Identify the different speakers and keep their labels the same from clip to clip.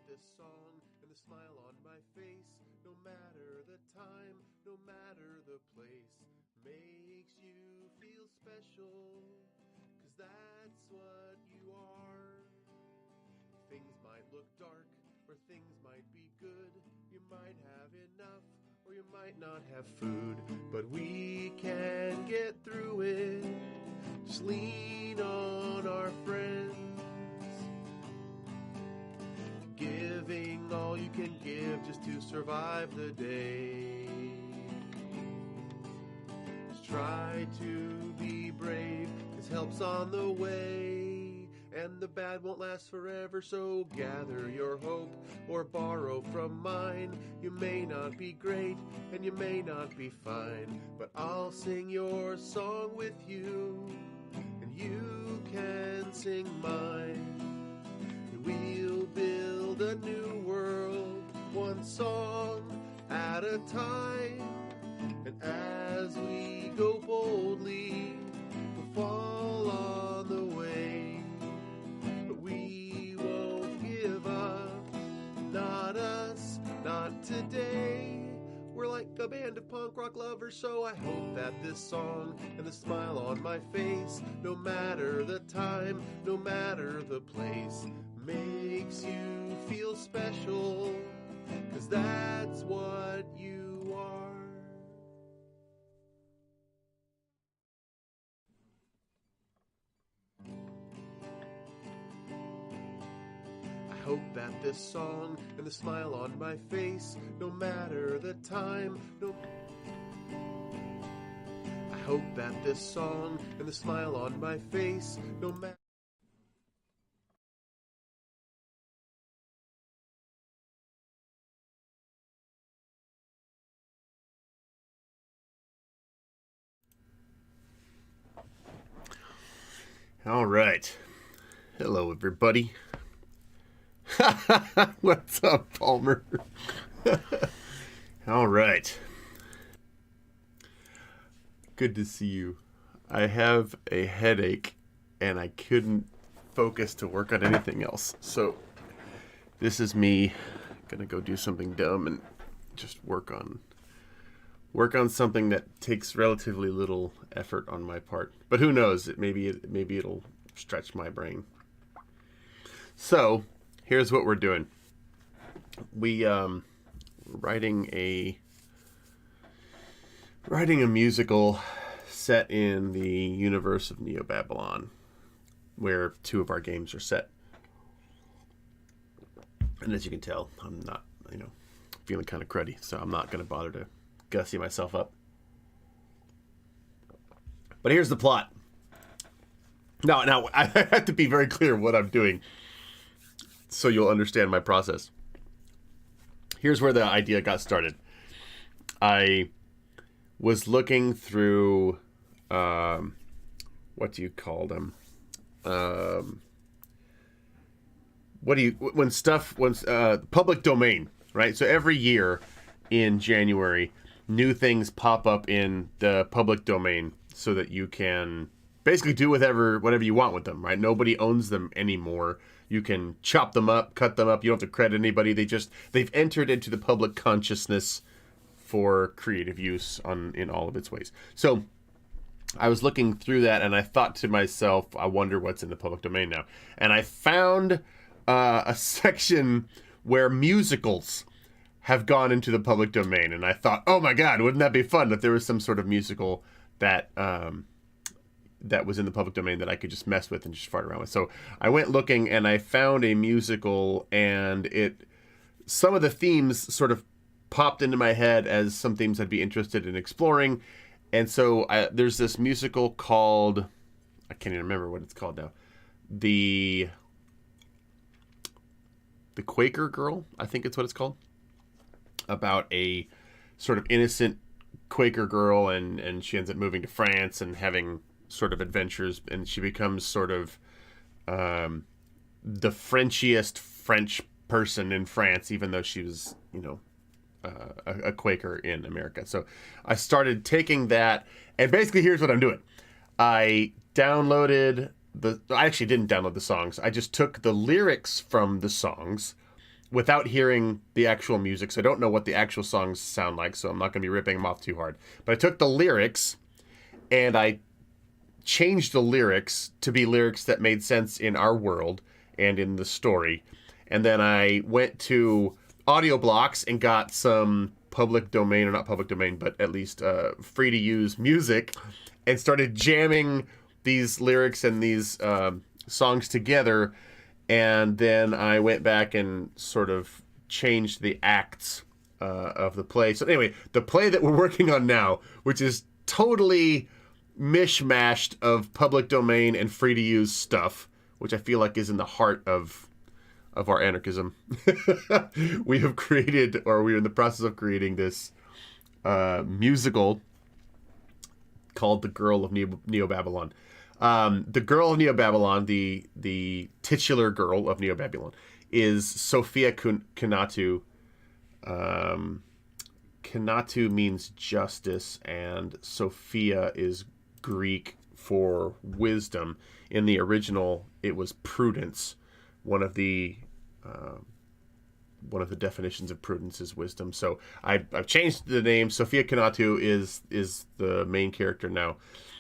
Speaker 1: this song and the smile on my face, no matter the time, no matter the place, makes you feel special, 'cause that's what you are. Things might look dark, or things might be good, you might have enough, or you might not have food, but we can get through it. Just lean on our friends, giving all you can give just to survive the day. Just try to be brave, 'cause help's on the way, and the bad won't last forever, so gather your hope or borrow from mine. You may not be great and you may not be fine, but I'll sing your song with you, and you can sing mine. And we'll build a new world, one song at a time, and as we go boldly, we'll fall on the way. But we won't give up, not us, not today. We're like a band of punk rock lovers, so I hope that this song and the smile on my face, no matter the time, no matter the place, makes you feel special, 'cause that's what you are. I hope that this song and the smile on my face, no matter the time, I hope that this song and the smile on my face, no matter. All right. Hello, everybody. What's up, Palmer? All right. Good to see you. I have a headache, and I couldn't focus to work on anything else. So this is me gonna go do something dumb and just work on something that takes relatively little effort on my part. But who knows? Maybe it'll stretch my brain. So here's what we're doing. We're writing a musical set in the universe of Neo Babylon, where two of our games are set. And as you can tell, I'm not, feeling kind of cruddy, so I'm not going to bother to gussy myself up. But here's the plot. Now I have to be very clear what I'm doing, so you'll understand my process. Here's where the idea got started. I was looking through, what do you call them? Public domain, right? So every year in January, new things pop up in the public domain so that you can basically do whatever you want with them, right? Nobody owns them anymore. You can chop them up, cut them up. You don't have to credit anybody. They've entered into the public consciousness for creative use in all of its ways. So I was looking through that, and I thought to myself, I wonder what's in the public domain now. And I found a section where musicals have gone into the public domain. And I thought, oh my God, wouldn't that be fun if there was some sort of musical that was in the public domain that I could just mess with and just fart around with. So I went looking, and I found a musical, and some of the themes sort of popped into my head as some themes I'd be interested in exploring. And so there's this musical called, I can't even remember what it's called now. The Quaker Girl, I think it's what it's called. About a sort of innocent Quaker girl, and she ends up moving to France and having sort of adventures, and she becomes sort of the Frenchiest French person in France, even though she was, a Quaker in America. So I started taking that, and basically here's what I'm doing. I actually didn't download the songs. I just took the lyrics from the songs without hearing the actual music. So I don't know what the actual songs sound like, so I'm not going to be ripping them off too hard. But I took the lyrics and I changed the lyrics to be lyrics that made sense in our world and in the story. And then I went to Audio Blocks and got some public domain, or not public domain, but at least free to use music, and started jamming these lyrics and these songs together. And then I went back and sort of changed the acts of the play. So anyway, the play that we're working on now, which is totally mishmashed of public domain and free to use stuff, which I feel like is in the heart of our anarchism. We have created, or we're in the process of creating, this musical called The Girl of Neo-Babylon. The Girl of Neo-Babylon, the titular girl of Neo-Babylon, is Sophia Kenatu. Kenatu means justice, and Sophia is Greek for wisdom. In the original, it was prudence. One of the definitions of prudence is wisdom. So I've changed the name. Sophia Kenatu is the main character now.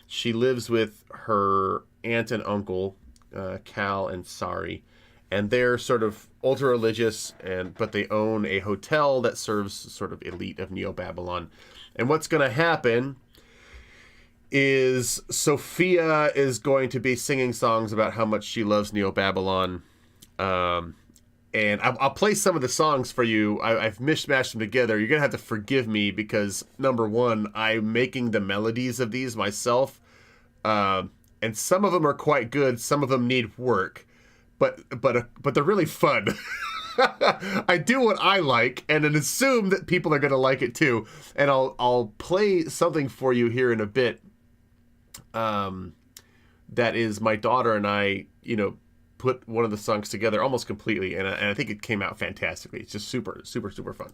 Speaker 1: She lives with her aunt and uncle, Cal and Sari, and they're sort of ultra religious, but they own a hotel that serves sort of elite of Neo-Babylon. And what's going to happen is Sophia is going to be singing songs about how much she loves Neo-Babylon. And I'll play some of the songs for you. I've mishmashed them together. You're going to have to forgive me because, number one, I'm making the melodies of these myself. And some of them are quite good. Some of them need work. But they're really fun. I do what I like and then assume that people are going to like it too. And I'll play something for you here in a bit. That is my daughter and I, put one of the songs together almost completely, and I think it came out fantastically. It's just super, super, super fun.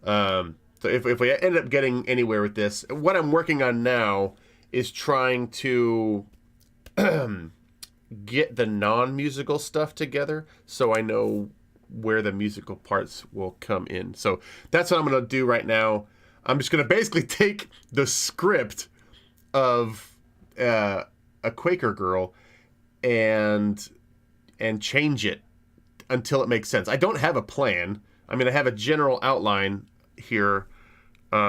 Speaker 1: So if we end up getting anywhere with this, what I'm working on now is trying to get the non-musical stuff together so I know where the musical parts will come in. So that's what I'm going to do right now. I'm just going to basically take the script of A Quaker Girl and change it until it makes sense. I don't have a plan. I mean, I have a general outline here,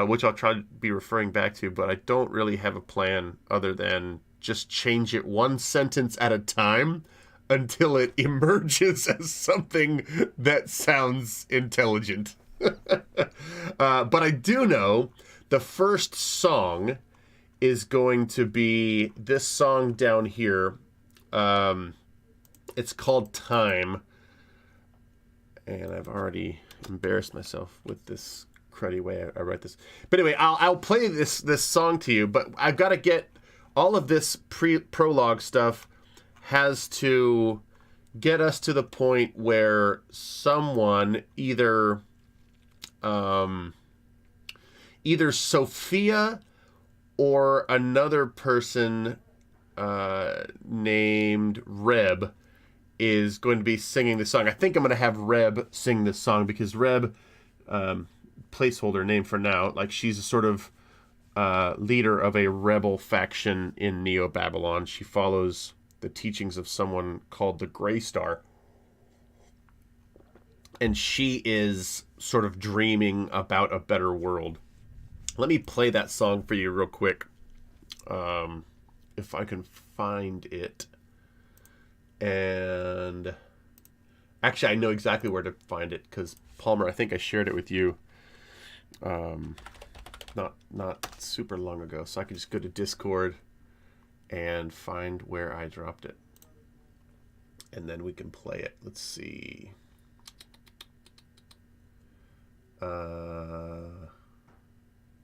Speaker 1: which I'll try to be referring back to, but I don't really have a plan other than just change it one sentence at a time until it emerges as something that sounds intelligent. But I do know the first song is going to be this song down here. It's called Time, and I've already embarrassed myself with this cruddy way I write this. But anyway, I'll play this song to you, but I've got to get all of this prologue stuff has to get us to the point where someone, either Sophia or another person named Reb, is going to be singing the song. I think I'm going to have Reb sing this song because Reb, placeholder name for now, like she's a sort of leader of a rebel faction in Neo-Babylon. She follows the teachings of someone called the Grey Star. And she is sort of dreaming about a better world. Let me play that song for you real quick. If I can find it. And actually, I know exactly where to find it because Palmer, I think I shared it with you not super long ago. So I can just go to Discord and find where I dropped it. And then we can play it. Let's see.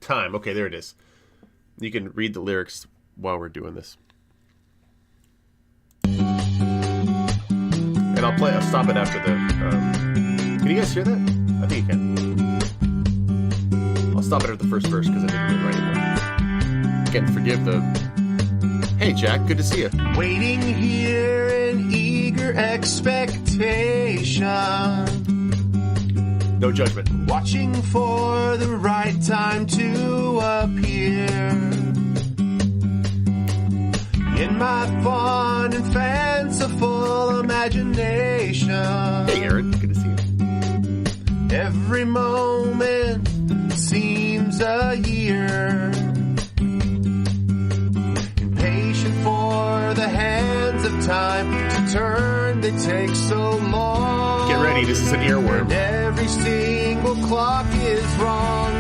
Speaker 1: Time. Okay, there it is. You can read the lyrics while we're doing this. And I'll stop it after the... can you guys hear that? I think you can. I'll stop it at the first verse because I didn't really write it. Again, forgive the... Hey, Jack, good to see you.
Speaker 2: Waiting here in eager expectation No judgment.
Speaker 1: Watching for the right time to appear. In my fun and fanciful imagination.
Speaker 2: Hey, Aaron. Good to see you.
Speaker 1: Every moment seems a year. Impatient for the hands of time to turn, they take so long.
Speaker 2: Get ready, this is an earworm.
Speaker 1: And every single clock is wrong.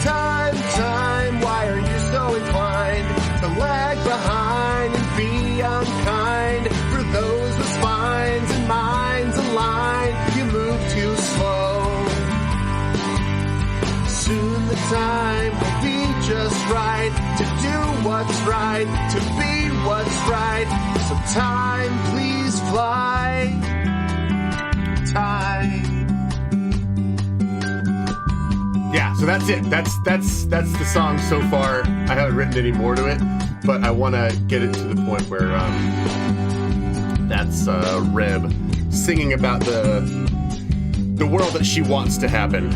Speaker 1: Time, why are you so inclined to lag behind and be unkind? For those with spines and minds aligned, you move too slow. Soon the time will be just right to do what's right, to be what's right. So time, please fly. Time.
Speaker 2: Yeah, so that's it. That's the song so far. I haven't written any more to it, but I want to get it to the point where that's Reb singing about the world that she wants to happen.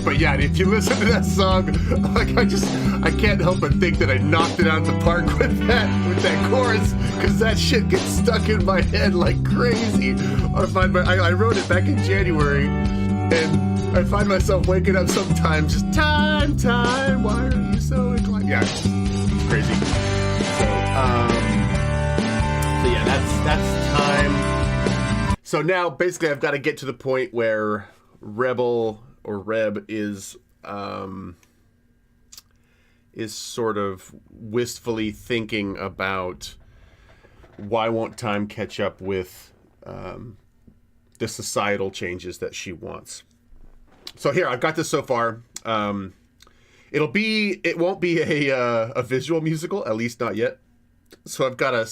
Speaker 2: But yeah, if you listen to that song, like I can't help but think that I knocked it out of the park with that chorus, because that shit gets stuck in my head like crazy. I wrote it back in January, and I find myself waking up sometimes just time, why are you so inclined? Yeah, it's crazy. So yeah, that's time. So now basically I've got to get to the point where Rebel or Reb is sort of wistfully thinking about why won't time catch up with the societal changes that she wants. So here, I've got this so far. It won't be a visual musical, at least not yet. So I've got to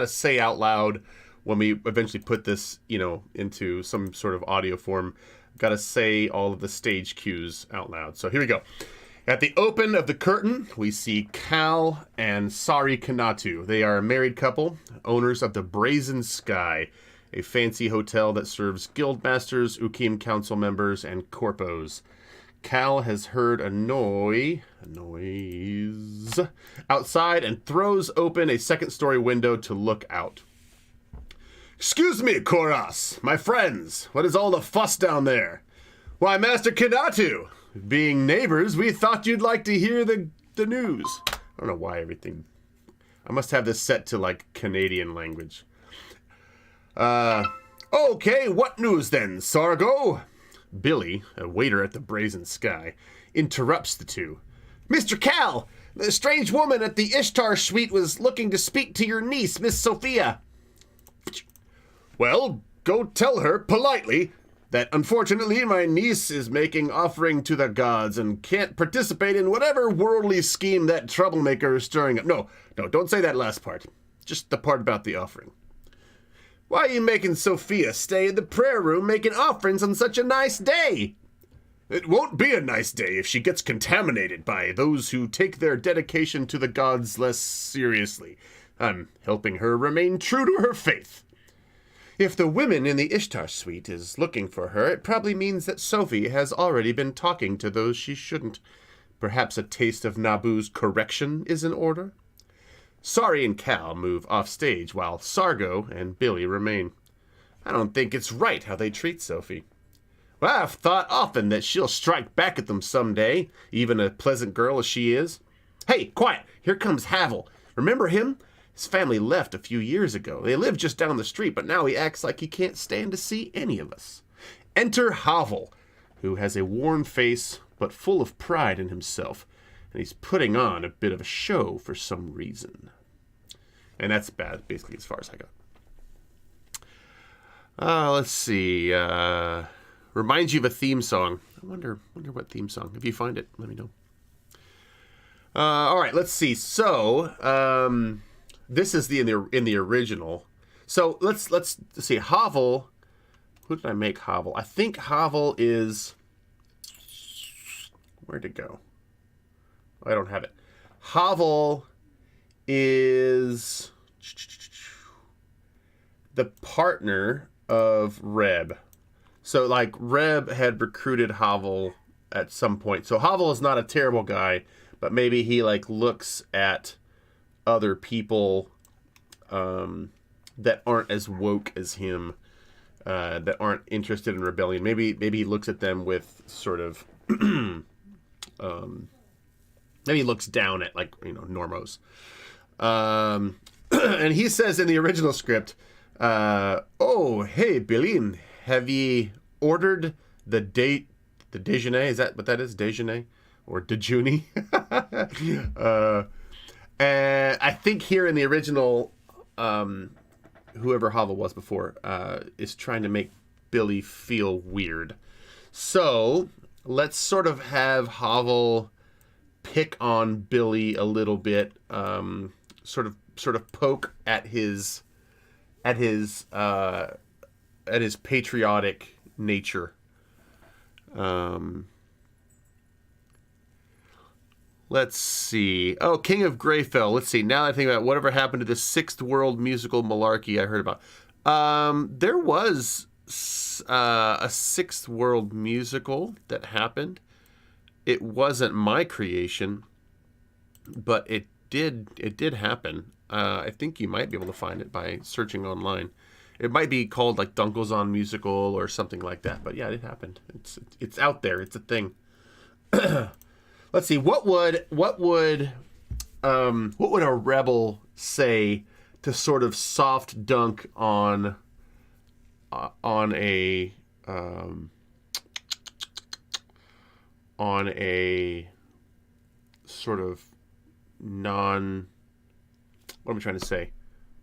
Speaker 2: say out loud when we eventually put this, into some sort of audio form. I've got to say all of the stage cues out loud. So here we go. At the open of the curtain, we see Cal and Sari Kanatu. They are a married couple, owners of the Brazen Sky, a fancy hotel that serves guildmasters, Ukim council members, and corpos. Cal has heard a noise outside and throws open a second-story window to look out. "Excuse me, Koras, my friends, what is all the fuss down there?" "Why, Master Kanatu, being neighbors, we thought you'd like to hear the news." I don't know why everything... I must have this set to, like, Canadian language. Okay, what news then, Sargo?" Billy, a waiter at the Brazen Sky, interrupts the two. "Mr. Cal, the strange woman at the Ishtar suite was looking to speak to your niece, Miss Sophia." "Well, go tell her, politely, that unfortunately my niece is making offering to the gods and can't participate in whatever worldly scheme that troublemaker is stirring up." No, don't say that last part. Just the part about the offering. "Why are you making Sophia stay in the prayer room making offerings on such a nice day?" "It won't be a nice day if she gets contaminated by those who take their dedication to the gods less seriously. I'm helping her remain true to her faith." "If the women in the Ishtar suite is looking for her, it probably means that Sophie has already been talking to those she shouldn't. Perhaps a taste of Nabu's correction is in order?" Sari and Cal move off stage while Sargo and Billy remain. "I don't think it's right how they treat Sophie." "Well, I've thought often that she'll strike back at them someday, even a pleasant girl as she is." "Hey, quiet! Here comes Havel. Remember him? His family left a few years ago. They live just down the street, but now he acts like he can't stand to see any of us." Enter Havel, who has a worn face but full of pride in himself, and he's putting on a bit of a show for some reason. And that's basically as far as I go. Let's see. Reminds you of a theme song. I wonder what theme song. If you find it, let me know. All right, let's see. So this is in the original. So let's see. Havel. Who did I make Havel? I think Havel is... Where'd it go? I don't have it. Havel is the partner of Reb. So, like, Reb had recruited Havel at some point. So Havel is not a terrible guy, but maybe he, like, looks at other people that aren't as woke as him, that aren't interested in rebellion. Maybe he looks at them with sort of... maybe he looks down at, like, normos. And he says in the original script, oh, hey, Billy, have ye ordered the déjeuner? Is that what that is? Déjeuner? Or dejeuner? And I think here in the original, whoever Havel was before, is trying to make Billy feel weird. So let's sort of have Havel pick on Billy a little bit, sort of poke at his patriotic nature. Let's see. Oh, King of Greyfell. Let's see. Now that I think about it, whatever happened to the Sixth World musical malarkey I heard about. There was a Sixth World musical that happened. It wasn't my creation, but it did happen. I think you might be able to find it by searching online. It might be called like Dunkelzahn musical or something like that. But yeah, it happened. It's out there. It's a thing. Let's see. What would a rebel say to sort of soft dunk on a sort of what am I trying to say?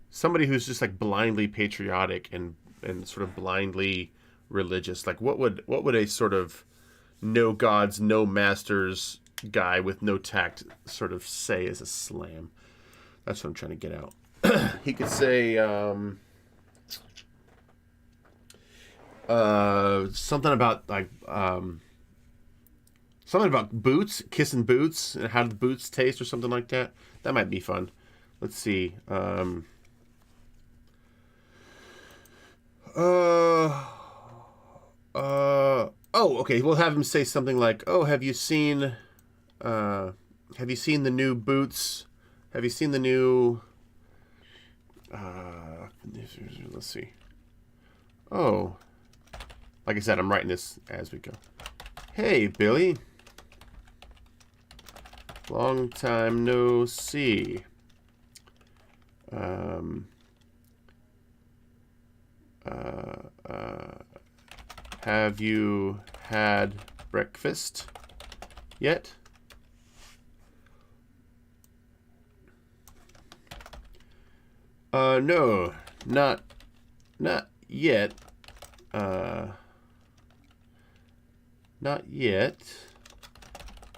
Speaker 2: Somebody who's just like blindly patriotic and sort of blindly religious. Like what would a sort of no gods, no masters guy with no tact sort of say as a slam? That's what I'm trying to get out. He could say something about like something about boots, kissing boots, and how do the boots taste or something like that. That might be fun. Let's see. Oh, okay. We'll have him say something like, "Oh, have you seen the new boots? Have you seen the new?" Let's see. Oh, like I said, I'm writing this as we go. Hey, Billy. Long time no see. Have you had breakfast yet? No, not yet. Not yet.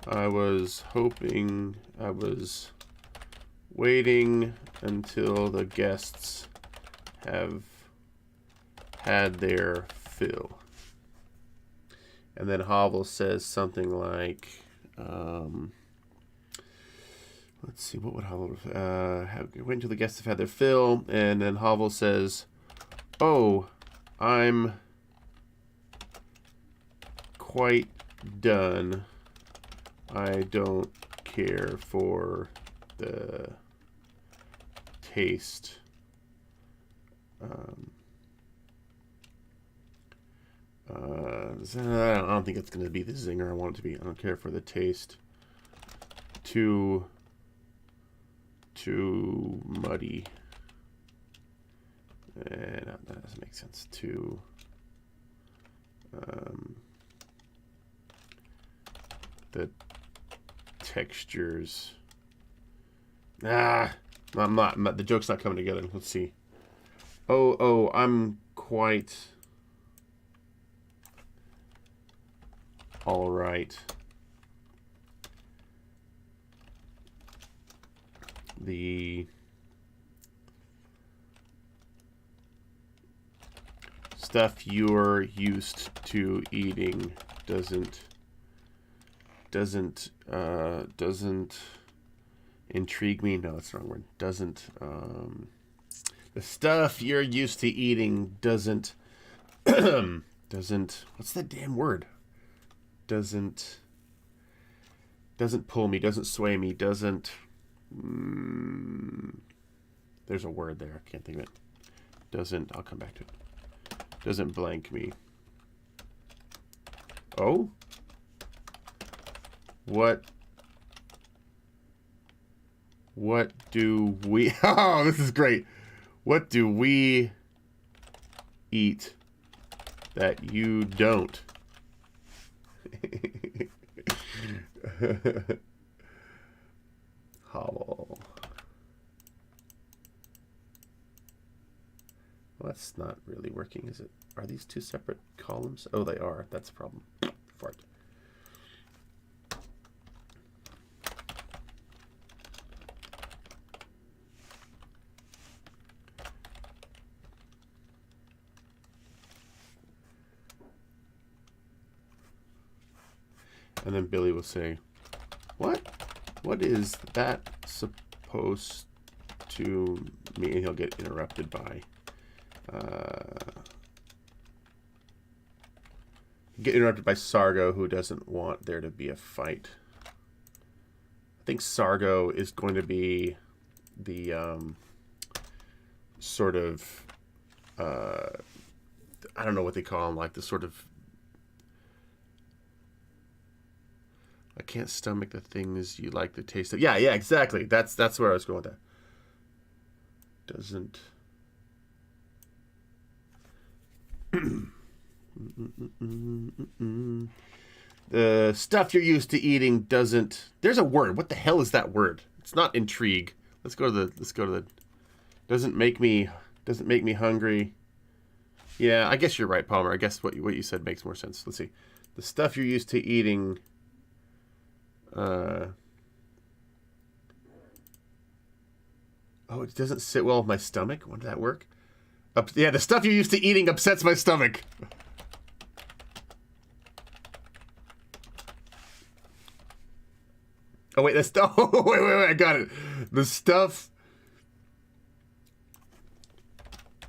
Speaker 2: I was waiting until the guests have had their fill. And then Havel says something like, let's see, what would Havel wait until the guests have had their fill, and then Havel says, "Oh, I'm quite done. I don't care for the taste." I don't think it's going to be the zinger I want it to be. I don't care for the taste. Too muddy. That doesn't make sense. Too the textures. I'm not. The joke's not coming together. Let's see. Oh, I'm quite all right. The stuff you're used to eating doesn't intrigue me. No, that's the wrong word. Doesn't the stuff you're used to eating doesn't Doesn't... What's that damn word? Doesn't pull me, doesn't sway me, doesn't... there's a word there. I can't think of it. Doesn't... I'll come back to it. Doesn't blank me. Oh? What do we... Oh, this is great. What do we eat that you don't? Hollow. Well, that's not really working, is it? Are these two separate columns? Oh, they are. That's a problem. Fart. And then Billy will say, "What? What is that supposed to mean?" And he'll get interrupted by Sargo, who doesn't want there to be a fight. I think Sargo is going to be the sort of I don't know what they call him, like the sort of, I can't stomach the things you like the taste of. Yeah, exactly. That's where I was going with that. Doesn't. The stuff you're used to eating doesn't. There's a word. What the hell is that word? It's not intrigue. Let's go to the. Doesn't make me hungry. Yeah, I guess you're right, Palmer. I guess what you said makes more sense. Let's see. The stuff you're used to eating. Oh, it doesn't sit well with my stomach. When did that work? Yeah, the stuff you're used to eating upsets my stomach. Oh wait, that's wait, I got it. The stuff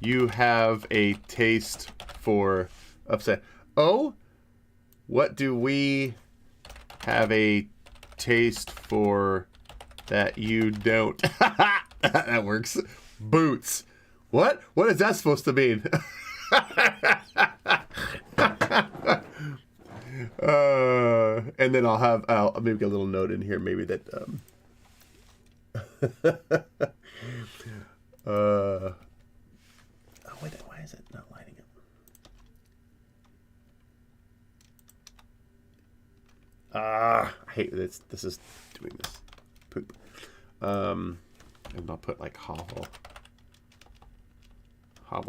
Speaker 2: you have a taste for upset. Oh, what do we have a taste for that you don't? That works. Boots. What? What is that supposed to mean? And then I'll maybe get a little note in here, maybe that oh wait, why is it not lighting up? I hate this. This is doing this. Poop. And I'll put like hovel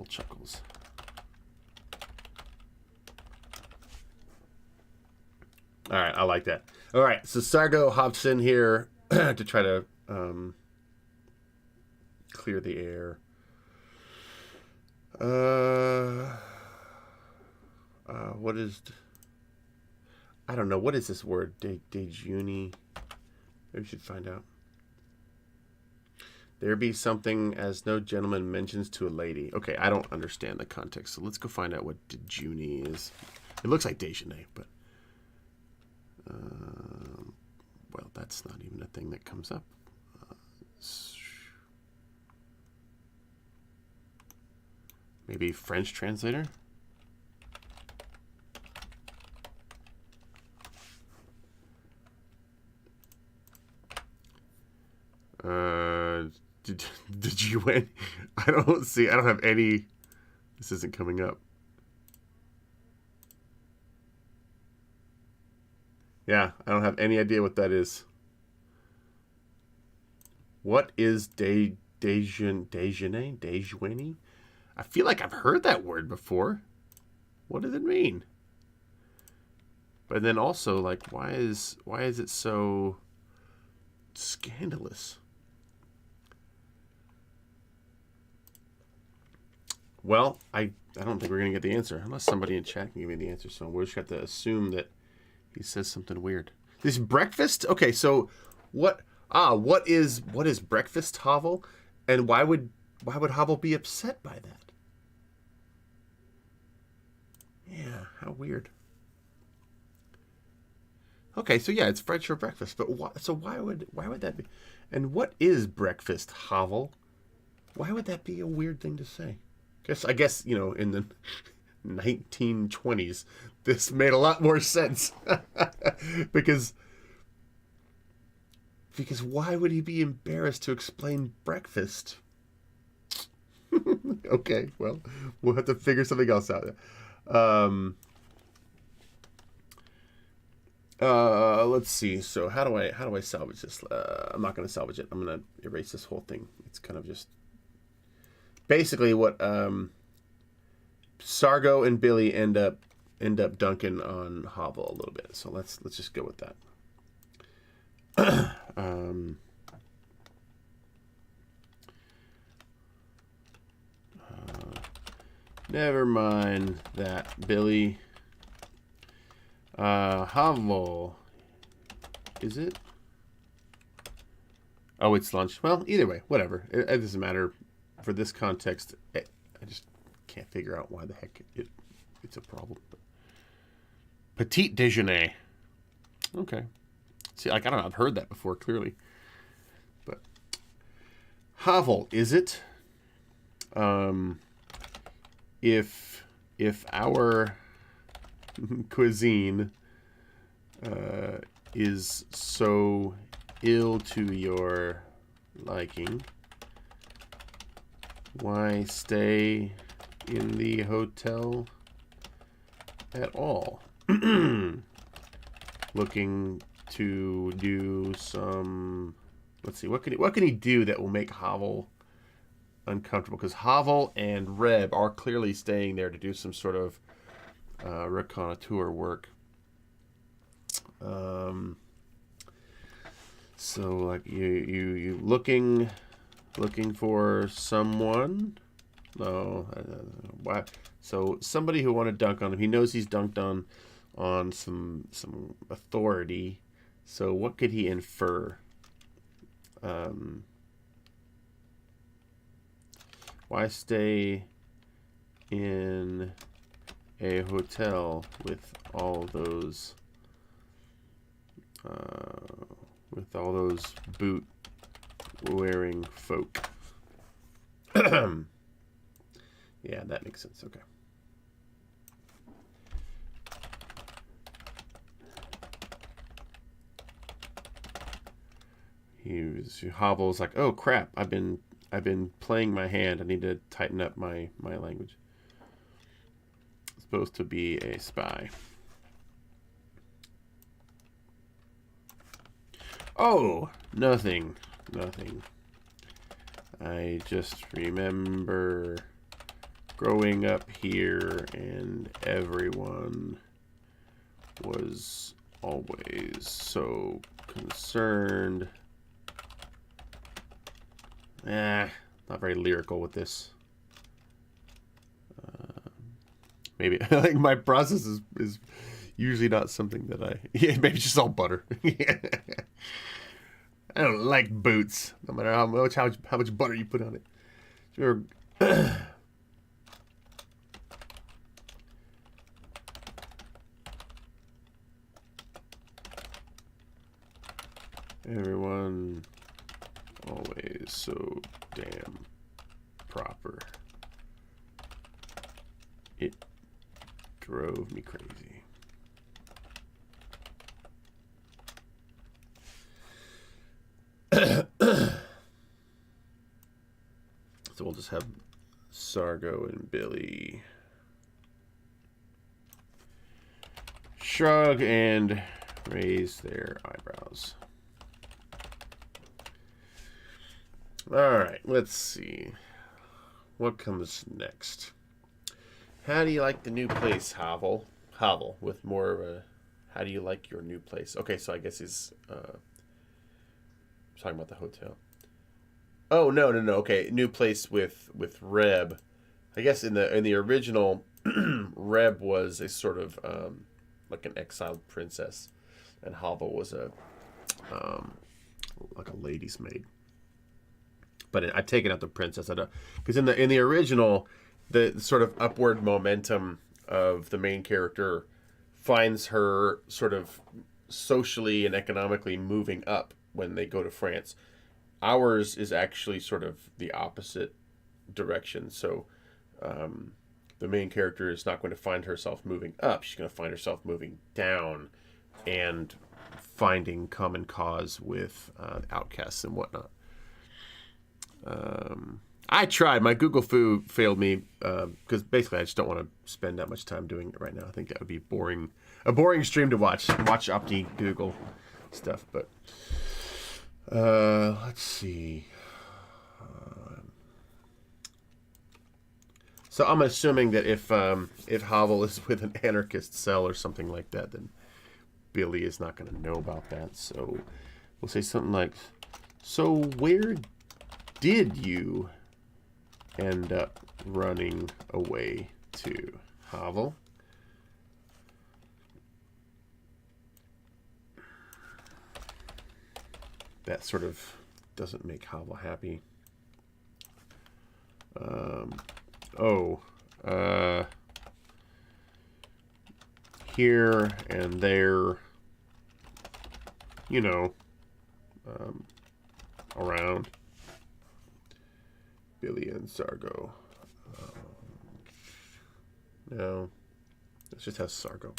Speaker 2: chuckles. All right, I like that. All right, so Sargo hops in here to try to clear the air. What is? I don't know. What is this word? Dejuni. Maybe we should find out. There be something as no gentleman mentions to a lady. Okay, I don't understand the context, so let's go find out what dejuni is. It looks like déjeuner, but well, that's not even a thing that comes up. Maybe French translator? Did you win? I don't have any. This isn't coming up. Yeah, I don't have any idea what that is. What is déjeuner? I feel like I've heard that word before. What does it mean? But then also, like, why is it so scandalous? Well, I don't think we're going to get the answer unless somebody in chat can give me the answer. So we're just got to assume that he says something weird. This breakfast? Okay, so what is breakfast, Havel? And why would Havel be upset by that? Yeah, how weird. Okay, so yeah, it's French for breakfast, but why would that be? And what is breakfast, Havel? Why would that be a weird thing to say? I guess in the 1920s, this made a lot more sense because why would he be embarrassed to explain breakfast? Okay, well, we'll have to figure something else out. Let's see. So how do I salvage this? I'm not going to salvage it. I'm going to erase this whole thing. It's kind of just basically what Sargo and Billy end up dunking on Havel a little bit. So let's just go with that. Never mind that, Billy. Havel. Is it? Oh, it's lunch. Well, either way, whatever. It doesn't matter for this context. I just can't figure out why the heck it's a problem. Petit déjeuner. Okay. See, I don't know. I've heard that before, clearly. But Havel, is it? If our cuisine is so ill to your liking, why stay in the hotel at all? Looking to do some. Let's see. What can he do that will make Havel uncomfortable? Because Havel and Reb are clearly staying there to do some sort of reconnoitre work. So like you looking for someone? No. Why? So somebody who want to dunk on him. He knows he's dunked on some authority. So what could he infer? Why stay in a hotel with all those boot wearing folk? Yeah, that makes sense. Okay. Havel's like, oh crap! I've been playing my hand. I need to tighten up my language. It's supposed to be a spy. Oh, nothing. I just remember growing up here and everyone was always so concerned. Not very lyrical with this. Maybe like my process is usually not something that maybe it's just all butter. I don't like boots, no matter how much butter you put on it. Sure. Everyone always so damn proper. It drove me crazy. So we'll just have Sargo and Billy shrug and raise their eyebrows. All right, let's see. What comes next? How do you like the new place, Havel? Havel, with more of a, how do you like your new place? Okay, so I guess he's talking about the hotel. Oh, no. Okay, new place with Reb. I guess in the original, Reb was a sort of like an exiled princess, and Havel was a like a lady's maid. But I've taken out the princess. I don't, because in the original, the sort of upward momentum
Speaker 1: of the main character finds her sort of socially and economically moving up when they go to France. Ours is actually sort of the opposite direction. So the main character is not going to find herself moving up. She's going to find herself moving down and finding common cause with outcasts and whatnot. I tried. My Google Foo failed me because basically I just don't want to spend that much time doing it right now. I think that would be a boring stream to watch Opti Google stuff. But let's see. So I'm assuming that if Havel is with an anarchist cell or something like that, then Billy is not going to know about that. So we'll say something like, "So where did you end up running away to, Havel?" That sort of doesn't make Havel happy. Here and there, you know, around Billy and Sargo. No, let's just have Sargo.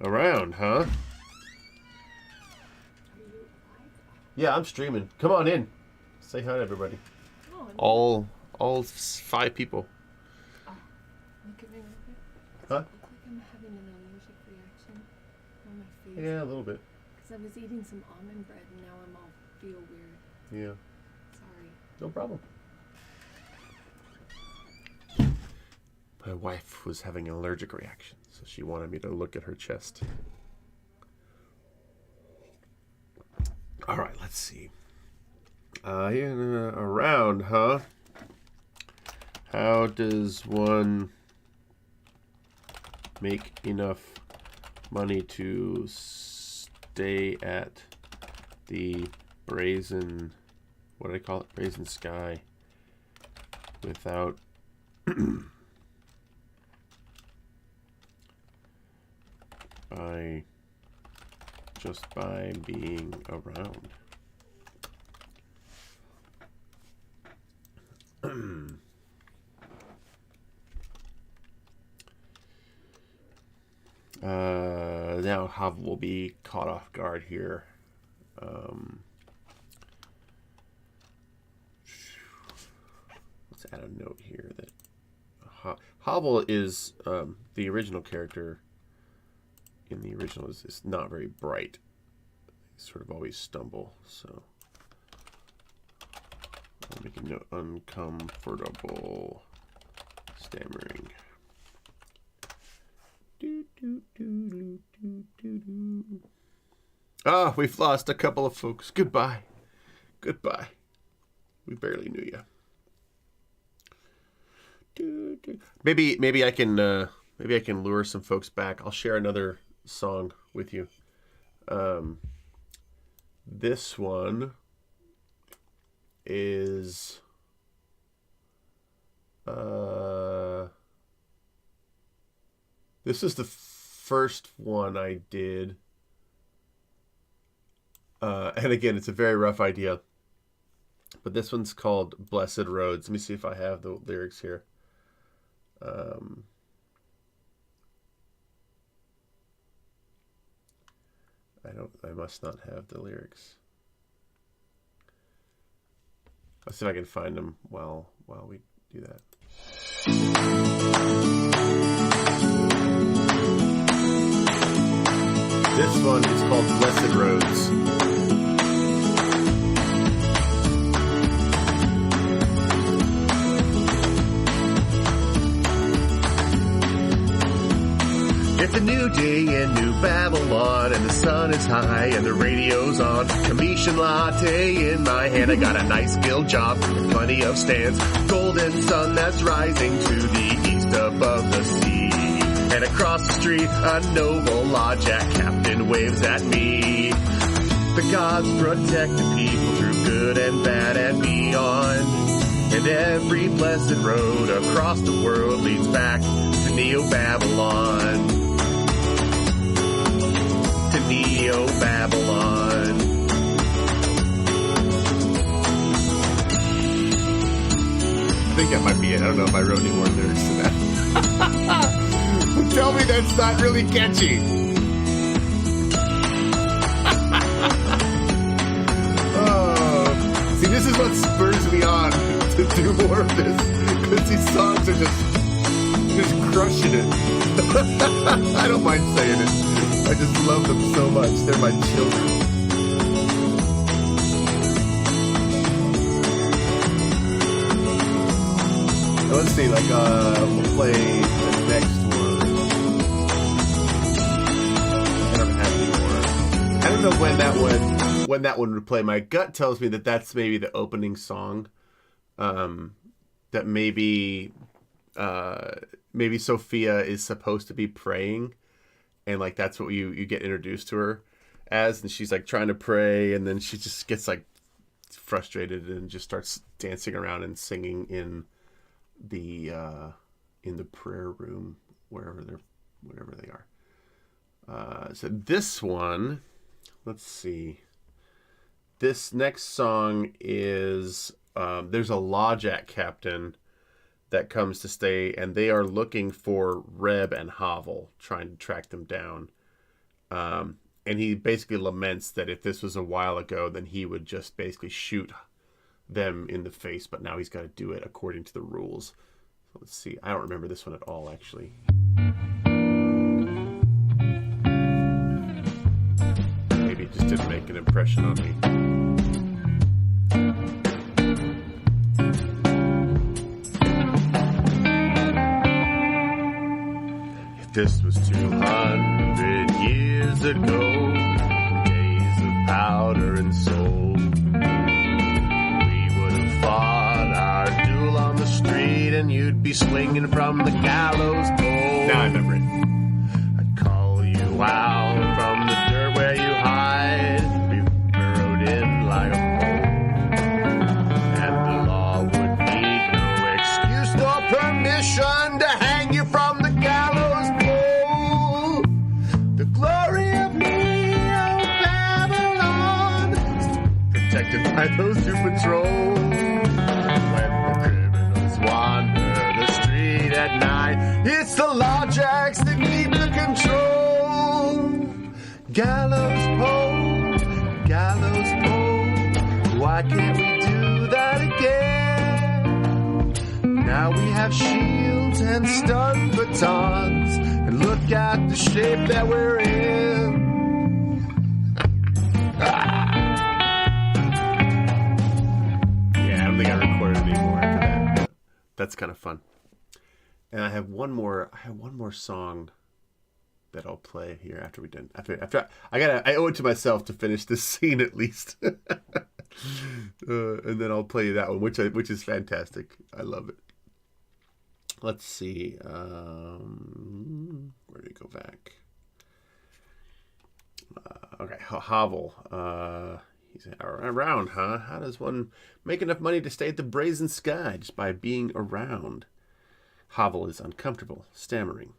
Speaker 1: Around, huh? Yeah, I'm streaming. Come on in. Say hi to everybody. All 5 people.
Speaker 3: Look at me real quick.
Speaker 1: Huh?
Speaker 3: Look like I'm having an allergic reaction on my face.
Speaker 1: Yeah, a little bit.
Speaker 3: Because I was eating some almond bread and now I'm all feel weird.
Speaker 1: Yeah.
Speaker 3: Sorry.
Speaker 1: No problem. My wife was having an allergic reaction, so she wanted me to look at her chest. All right, let's see. Around, huh? How does one make enough money to stay at the brazen, what do I call it? Brazen Sky without by being around? Now Havel will be caught off guard here. Let's add a note here that Havel is the original character. In the original is not very bright. They sort of always stumble. So I'll make a note: uncomfortable stammering. Ah, we've lost a couple of folks. Goodbye. Goodbye. We barely knew you. Maybe I can lure some folks back. I'll share another song with you. This one is this is the first one I did. And again, it's a very rough idea. But this one's called Blessed Roads. Let me see if I have the lyrics here. I must not have the lyrics. Let's see if I can find them while we do that. This one is called Blessed Roads. It's a new day in New Babylon, and the sun is high, and the radio's on. Commission latte in my hand, I got a nice skilled job, and plenty of stands. Golden sun that's rising to the east above the sea. And across the street, a noble lawjack captain waves at me. The gods protect the people through good and bad and beyond. And And every blessed road across the world leads back to Neo-Babylon. To Neo-Babylon.
Speaker 2: I think that might be it. I don't know if I wrote any more lyrics to that. Tell me that's not really catchy. Oh, see, this is what spurs me on to do more of this, because these songs are just crushing it. I don't mind saying it. I just love them so much. They're my children. Let's see, like, we'll play the next one. I don't have any more. I don't know when that one would play. My gut tells me that that's maybe the opening song. That maybe Sophia is supposed to be praying, and like that's what you get introduced to her as, and she's like trying to pray, and then she just gets like frustrated and just starts dancing around and singing in the prayer room, wherever they are. So this one, let's see. This next song is there's a Lawjack captain that comes to stay, and they are looking for Reb and Havel, trying to track them down. And he basically laments that if this was a while ago, then he would just basically shoot them in the face, but now he's got to do it according to the rules. So let's see. I don't remember this one at all, actually. Maybe it just didn't make an impression on me.
Speaker 1: If this was 200 years ago, days of powder and soul, fought our duel on the street, and you'd be swinging from the gallows pole.
Speaker 2: Now I remember it.
Speaker 1: I'd call you out from the dirt where you hide, be burrowed in like a mole, and the law would need no excuse nor permission to hang you from the gallows pole. The glory of Neo-Babylon, protected by those who patrol. At night, it's the Lawjacks that keep the control. Gallows pole, why can't we do that again? Now we have shields and stun batons, and look at the shape that we're in.
Speaker 2: Yeah, I don't think I recorded any more after that. But that's kind of fun. And I have one more song that I'll play here after we're done. After I owe it to myself to finish this scene at least. And then I'll play that one, which is fantastic. I love it. Let's see. Where do you go back? Okay, Havel. He's around, huh? How does one make enough money to stay at the Brazen Sky? Just by being around. Havel is uncomfortable, stammering.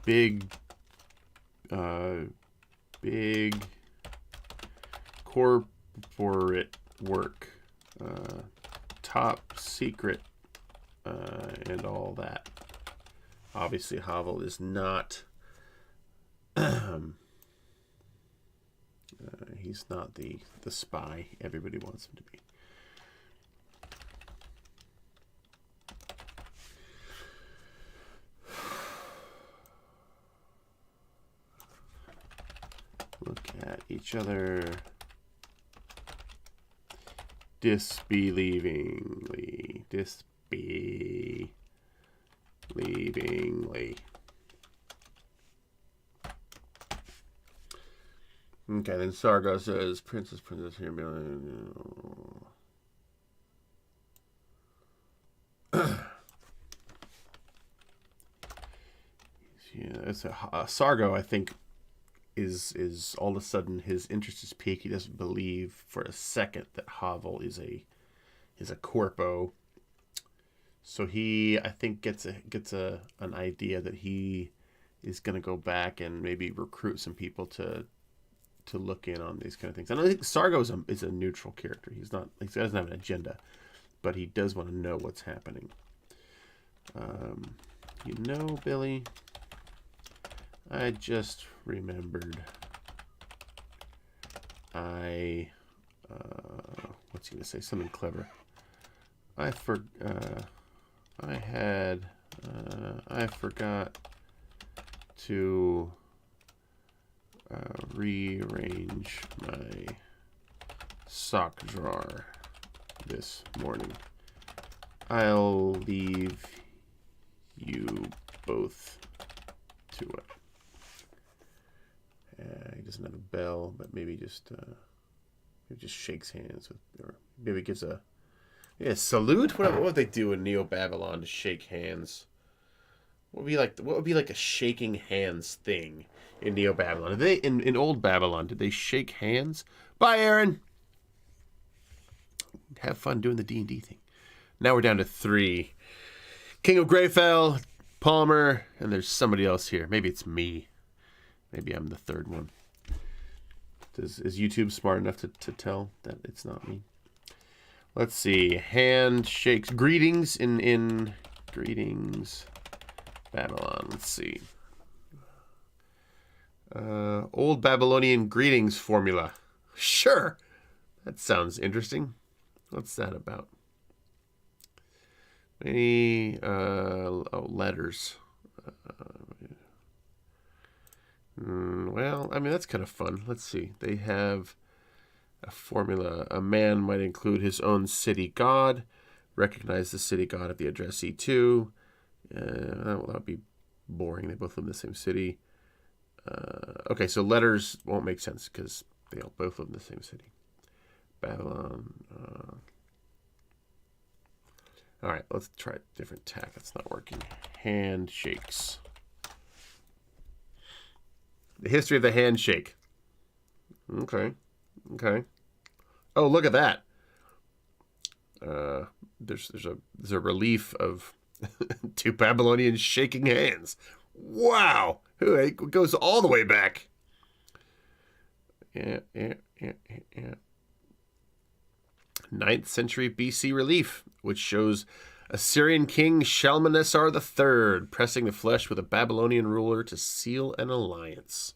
Speaker 2: Big corporate work, top secret, and all that. Obviously, Havel is not. He's not the spy everybody wants him to be. Look at each other disbelievingly. Okay, then Sargo says, Princess here. Yeah, it's Sargo, I think, is all of a sudden his interest is piqued. He doesn't believe for a second that Havel is a corpo. So he, I think, gets an idea that he is going to go back and maybe recruit some people to look in on these kind of things. And I think Sargo is a neutral character. He doesn't have an agenda, but he does want to know what's happening. Billy, I just remembered. What's he gonna say? Something clever. I forgot to rearrange my sock drawer this morning. I'll leave you both to it. He doesn't have a bell, but maybe just shakes hands with, or maybe gives a salute. What would they do in Neo Babylon to shake hands? What would be like a shaking hands thing in Neo Babylon? Did they in old Babylon? Did they shake hands? Bye, Aaron. Have fun doing the D&D thing. Now we're down to 3. King of Greyfell, Palmer, and there's somebody else here. Maybe it's me. Maybe I'm the third one. Is YouTube smart enough to tell that it's not me? Let's see. Handshakes. Greetings in Greetings Babylon. Let's see. Old Babylonian greetings formula. Sure. That sounds interesting. What's that about? Any letters. Well, I mean, that's kind of fun. Let's see. They have a formula. A man might include his own city god, recognize the city god of the addressee too. That would be boring. They both live in the same city. Okay, so letters won't make sense because they all both live in the same city. Babylon. All right, let's try a different tack. That's not working. Handshakes. The history of the handshake. Okay. Oh, look at that. There's a relief of 2 Babylonians shaking hands. Wow. It goes all the way back. Yeah. 9th century BC relief, which shows Assyrian king Shalmaneser III pressing the flesh with a Babylonian ruler to seal an alliance.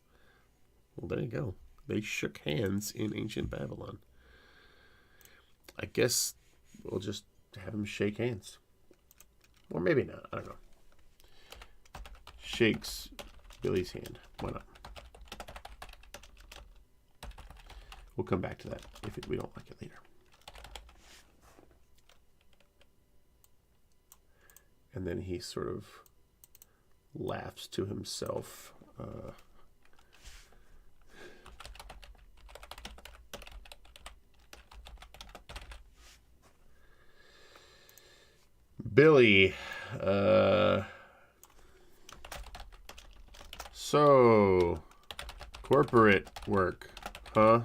Speaker 2: Well, there you go. They shook hands in ancient Babylon. I guess we'll just have them shake hands. Or maybe not. I don't know. Shakes Billy's hand. Why not? We'll come back to that if we don't like it later. And then he sort of laughs to himself. Billy, so corporate work, huh?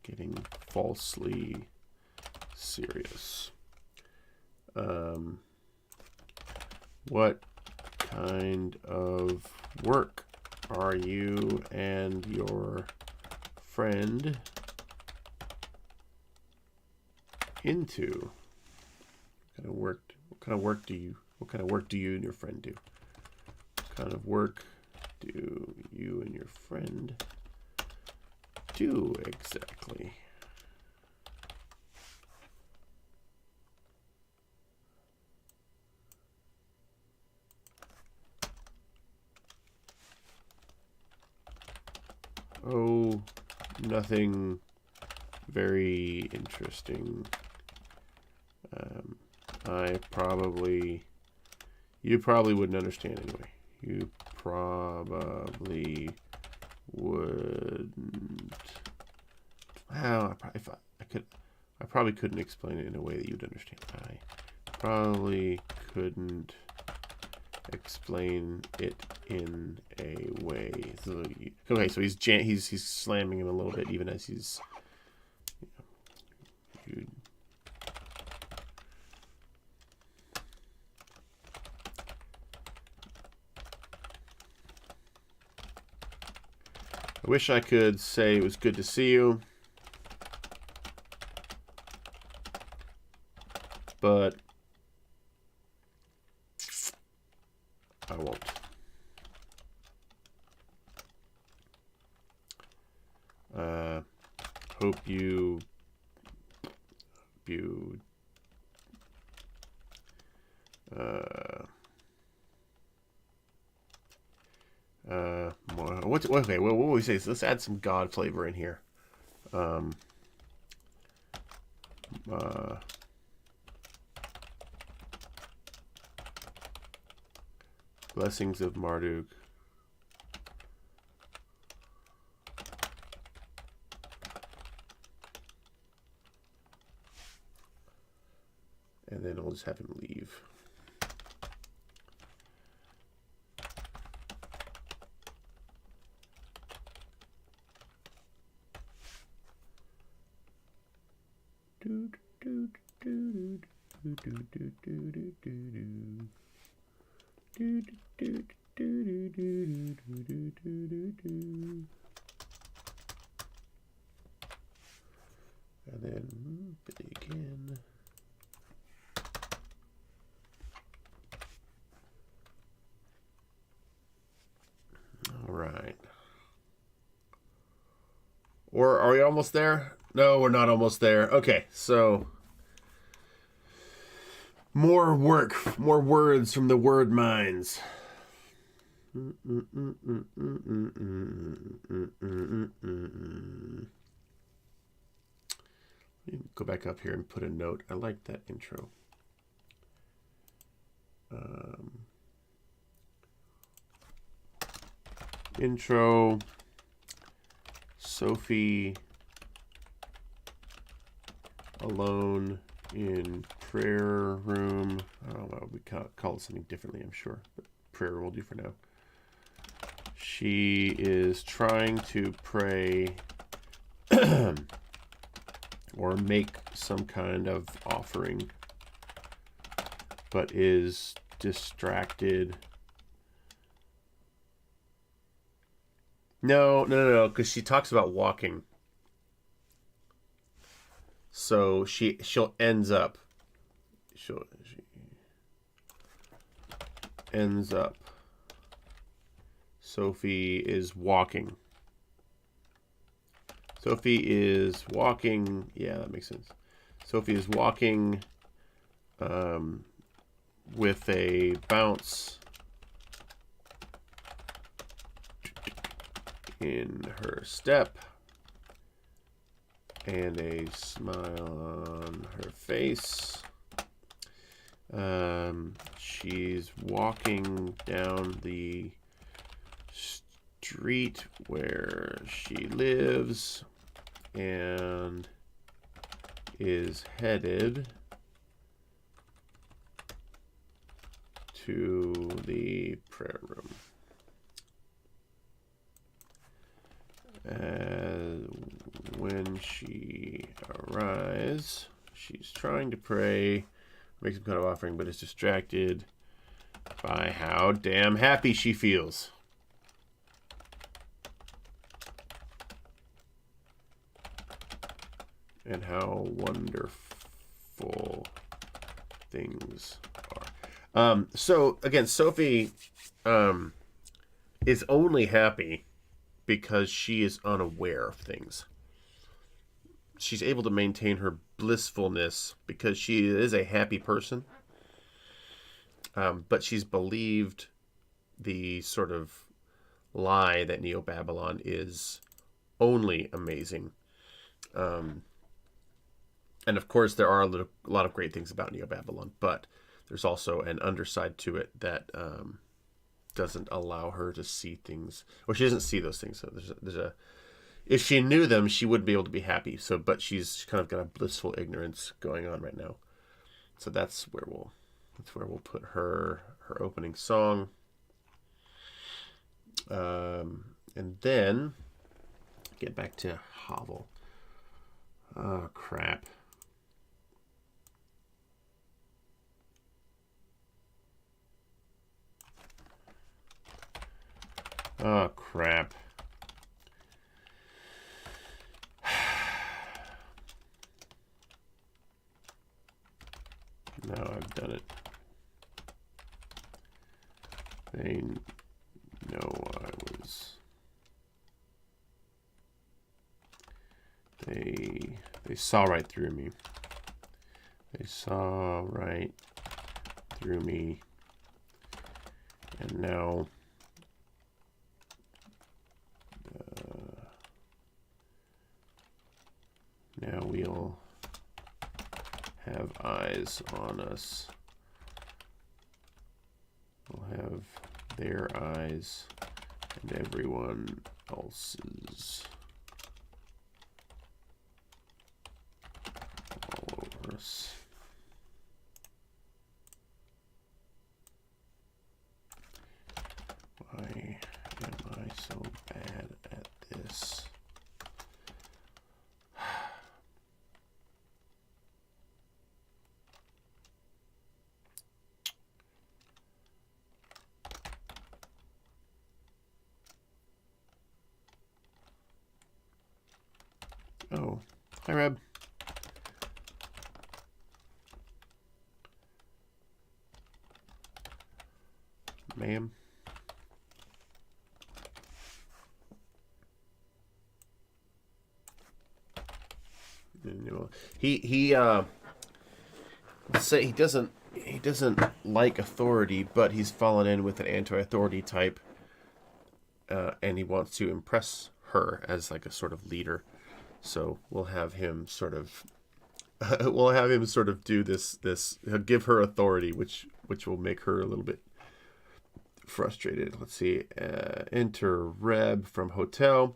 Speaker 2: Getting falsely serious. What kind of work are you and your friend into? What kind of work do you and your friend do? What kind of work do you and your friend do exactly? Oh, nothing very interesting. You probably wouldn't understand anyway. You probably wouldn't. Well, I probably couldn't explain it in a way that you'd understand. I probably couldn't explain it in a way. Okay, so he's slamming him a little bit, even as he's. I wish I could say it was good to see you, but I won't. Hope you okay, well, what will we say? So let's add some God flavor in here. Blessings of Marduk. And then I'll just have him leave. And then begin. All right. Or are we almost there? No, we're not almost there. Okay, so more work, more words from the word mines. Go back up here and put a note. I like that intro. Intro. Sophie alone in prayer room. I don't know. We call it something differently, I'm sure. But prayer will do for now. She is trying to pray or make some kind of offering, but is distracted. No, because she talks about walking. So she'll ends up. She ends up. Sophie is walking. Sophie is walking. Yeah, that makes sense. Sophie is walking with a bounce in her step and a smile on her face. She's walking down the street where she lives and is headed to the prayer room. When she arrives, she's trying to pray, make some kind of offering, but is distracted by how damn happy she feels. And how wonderful things are. So again, Sophie is only happy because she is unaware of things. She's able to maintain her blissfulness because she is a happy person. But she's believed the sort of lie that Neo-Babylon is only amazing. And of course, there are a lot of great things about Neo-Babylon, but there's also an underside to it that doesn't allow her to see things, or she doesn't see those things. So there's a if she knew them, she would be able to be happy. So, but she's kind of got a blissful ignorance going on right now. So that's where we'll put her opening song. And then get back to Hovel. Oh crap. Oh crap. Now I've done it. They know I was. They saw right through me. They saw right through me. And now we'll have eyes on us. We'll have their eyes and everyone else's all over us. Why am I so bad at this? Oh, hi, Reb. Ma'am. He say he doesn't like authority, but he's fallen in with an anti-authority type, and he wants to impress her as like a sort of leader. So we'll have him sort of do this. He'll give her authority, which will make her a little bit frustrated. Let's see. Enter Reb from Hotel.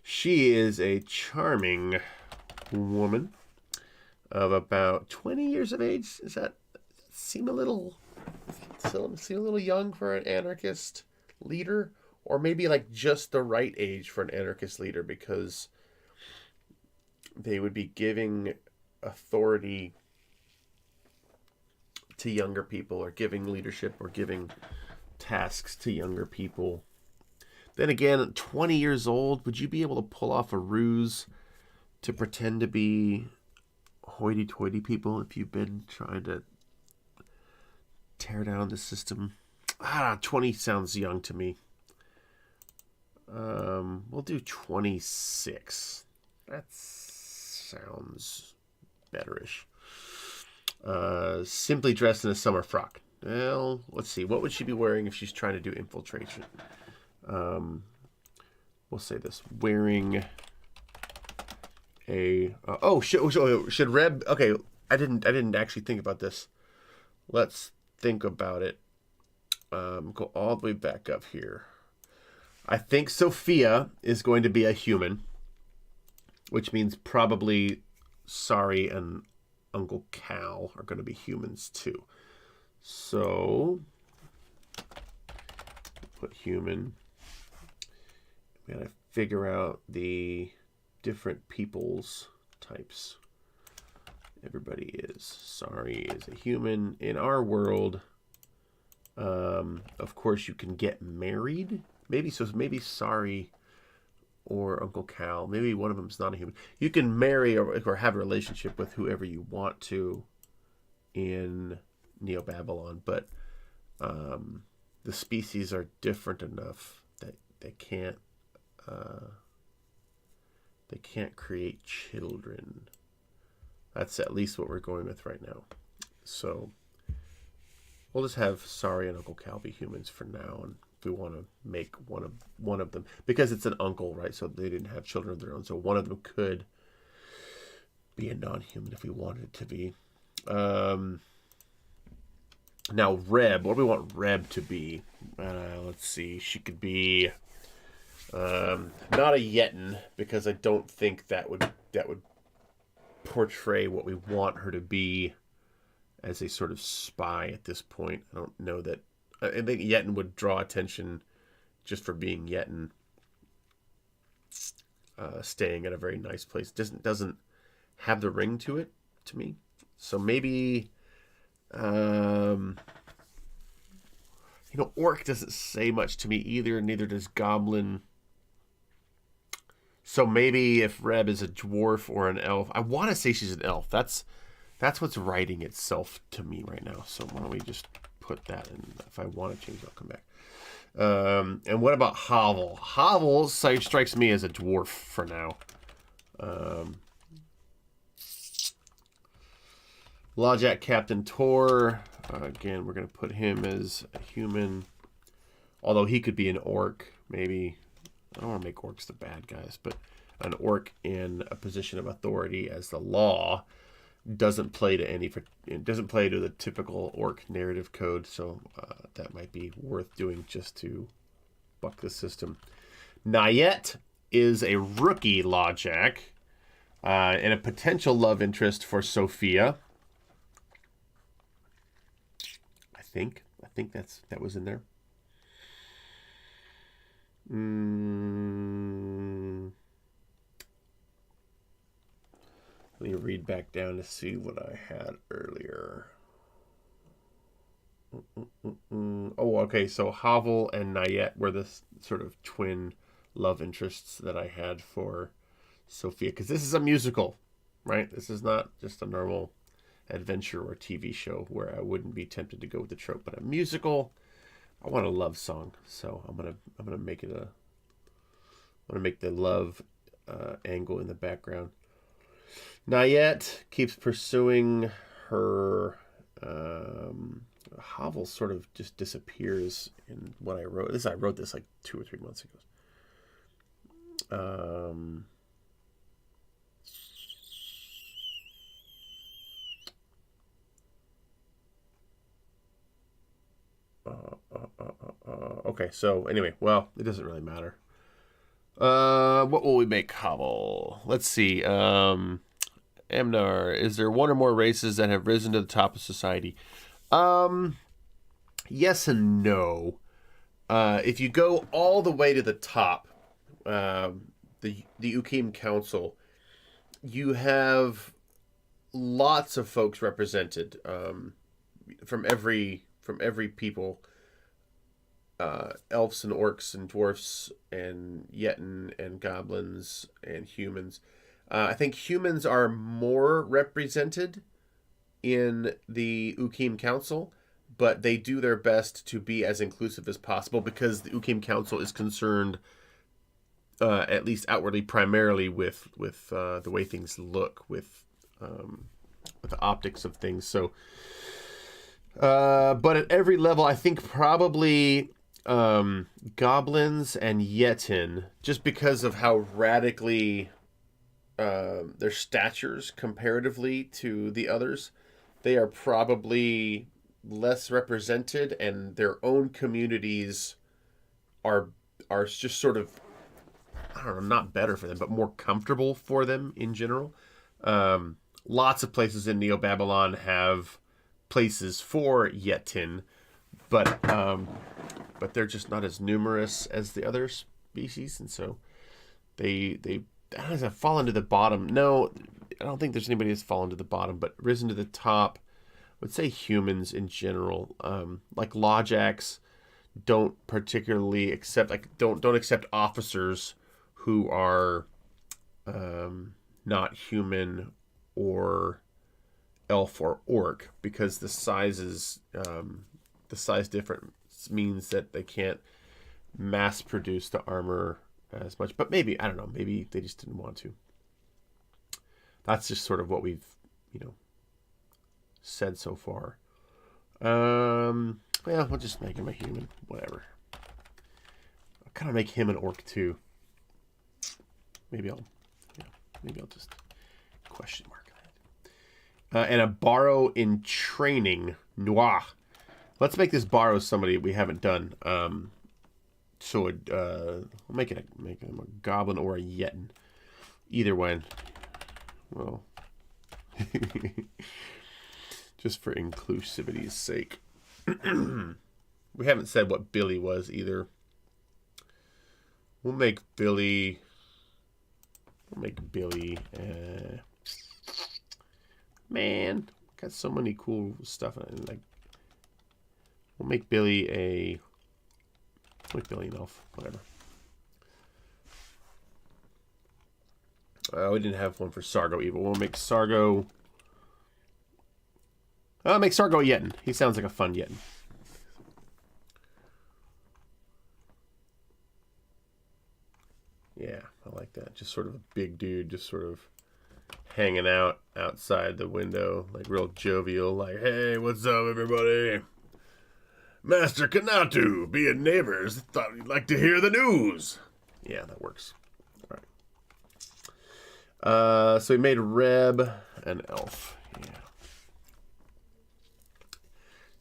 Speaker 2: She is a charming woman of about 20 years of age. Does that seem a little young for an anarchist leader? Or maybe like just the right age for an anarchist leader, because they would be giving authority to younger people, or giving leadership, or giving tasks to younger people. Then again, 20 years old, would you be able to pull off a ruse to pretend to be hoity-toity people if you've been trying to tear down the system? 20 sounds young to me. We'll do 26. That sounds betterish. Simply dressed in a summer frock. Well, let's see. What would she be wearing if she's trying to do infiltration? We'll say this. Wearing a... should Reb... Okay, I didn't actually think about this. Let's think about it. Go all the way back up here. I think Sophia is going to be a human, which means probably Sari and Uncle Cal are going to be humans too. So, put human. We gotta figure out the different people's types. Everybody is. Sari is a human. In our world, of course, you can get married. Maybe Sari or Uncle Cal. Maybe one of them's not a human. You can marry or have a relationship with whoever you want to in Neo Babylon, but the species are different enough that they can't create children. That's at least what we're going with right now. So we'll just have Sari and Uncle Cal be humans for now, and if we want to make one of them, because it's an uncle, right? So they didn't have children of their own, so one of them could be a non-human if we wanted it to be. Now Reb, what do we want Reb to be? Let's see. She could be not a Yetin, because I don't think that would portray what we want her to be as a sort of spy at this point. I don't know that. I think Yetin would draw attention just for being Yetin, staying at a very nice place. Doesn't have the ring to it to me. So maybe, Orc doesn't say much to me either. Neither does Goblin. So maybe if Reb is a dwarf or an elf, I want to say she's an elf. That's what's writing itself to me right now. So why don't we just put that in? If I want to change, I'll come back. And what about Havel? Havel strikes me as a dwarf for now. Lawjack Captain Tor. Again, we're going to put him as a human. Although he could be an orc, maybe. I don't want to make orcs the bad guys, but an orc in a position of authority as the law doesn't play to the typical orc narrative code, so that might be worth doing just to buck the system. Nayet is a rookie Lawjack and a potential love interest for Sophia. I think that was in there. Let me read back down to see what I had earlier. Oh, okay. So Havel and Nayet were the sort of twin love interests that I had for Sophia. Because this is a musical, right? This is not just a normal adventure or TV show where I wouldn't be tempted to go with the trope. But a musical, I want a love song. So I'm gonna make it the love angle in the background. Nayet keeps pursuing her. Havel sort of just disappears in what I wrote. I wrote this like 2 or 3 months ago. Okay, so anyway, well, it doesn't really matter. What will we make Havel? Let's see. Amnar, is there one or more races that have risen to the top of society? Yes and no. If you go all the way to the top, the Ukim Council, you have lots of folks represented from every people. Elves and orcs and dwarfs and Yetin and goblins and humans. I think humans are more represented in the Ukim Council, but they do their best to be as inclusive as possible because the Ukim Council is concerned, at least outwardly, primarily with the way things look, with the optics of things. So, but at every level, I think probably goblins and Yetin, just because of how radically their statures comparatively to the others, they are probably less represented, and their own communities are just sort of, I don't know, not better for them, but more comfortable for them in general. Lots of places in Neo-Babylon have places for Yetin, but they're just not as numerous as the other species, and so they have fallen to the bottom. No, I don't think there's anybody that's fallen to the bottom, but risen to the top. I would say humans in general, like Lawjacks, don't particularly accept, don't accept officers who are not human or elf or orc, because the size difference means that they can't mass produce the armor as much. But maybe, I don't know, maybe they just didn't want to. That's just sort of what we've, said so far. Well, we'll just make him a human, whatever. I'll kind of make him an orc too. Maybe I'll just question mark that. And a borrow in training, Noir. Let's make this borrow somebody we haven't done. So we'll make him a goblin or a Yetin. Either one. Well,
Speaker 1: Just for inclusivity's sake. We haven't said what Billy was either. We'll make Billy... man, got so many cool stuff. Like, we'll make Billy an elf. Whatever. We didn't have one for Sargo Evil. We'll make Sargo... I'll make Sargo a Yetton. He sounds like a fun Yetton. Yeah, I like that. Just sort of a big dude, just sort of hanging out outside the window, like real jovial, like, hey, what's up, everybody? Master Kanatu, being neighbors, thought you'd like to hear the news. Yeah, that works. All right. So we made Reb an elf. Yeah.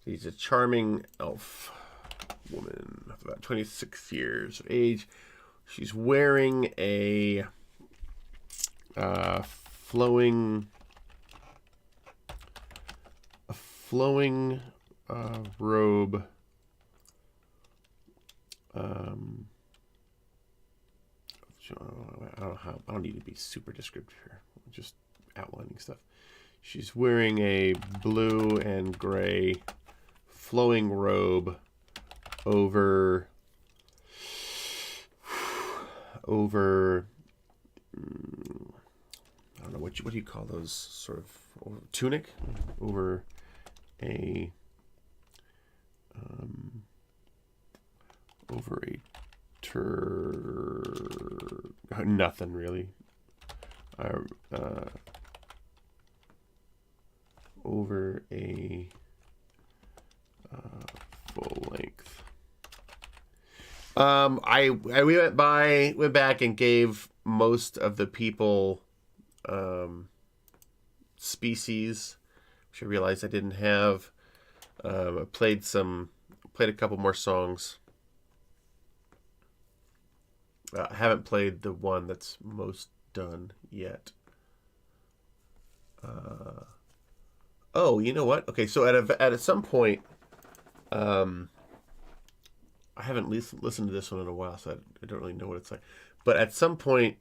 Speaker 1: He's a charming elf woman of about 26 years of age. She's wearing a flowing robe. I don't need to be super descriptive here. I'm just outlining stuff. She's wearing a blue and gray flowing robe over I don't know, what do you call those, sort of tunic over a nothing really. Over a full length. We went back and gave most of the people species, which I realized I didn't have. I played a couple more songs. I haven't played the one that's most done yet. Oh, you know what? Okay, so at some point, I haven't listened to this one in a while, so I don't really know what it's like. But at some point,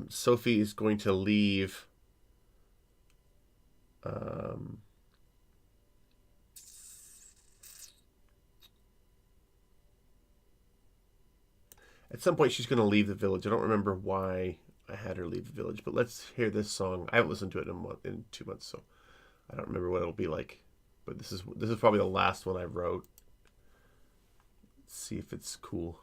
Speaker 1: Sophie is going to leave. At some point, she's going to leave the village. I don't remember why I had her leave the village, but let's hear this song. I haven't listened to it in 2 months, so I don't remember what it'll be like. But this is probably the last one I wrote. Let's see if it's cool.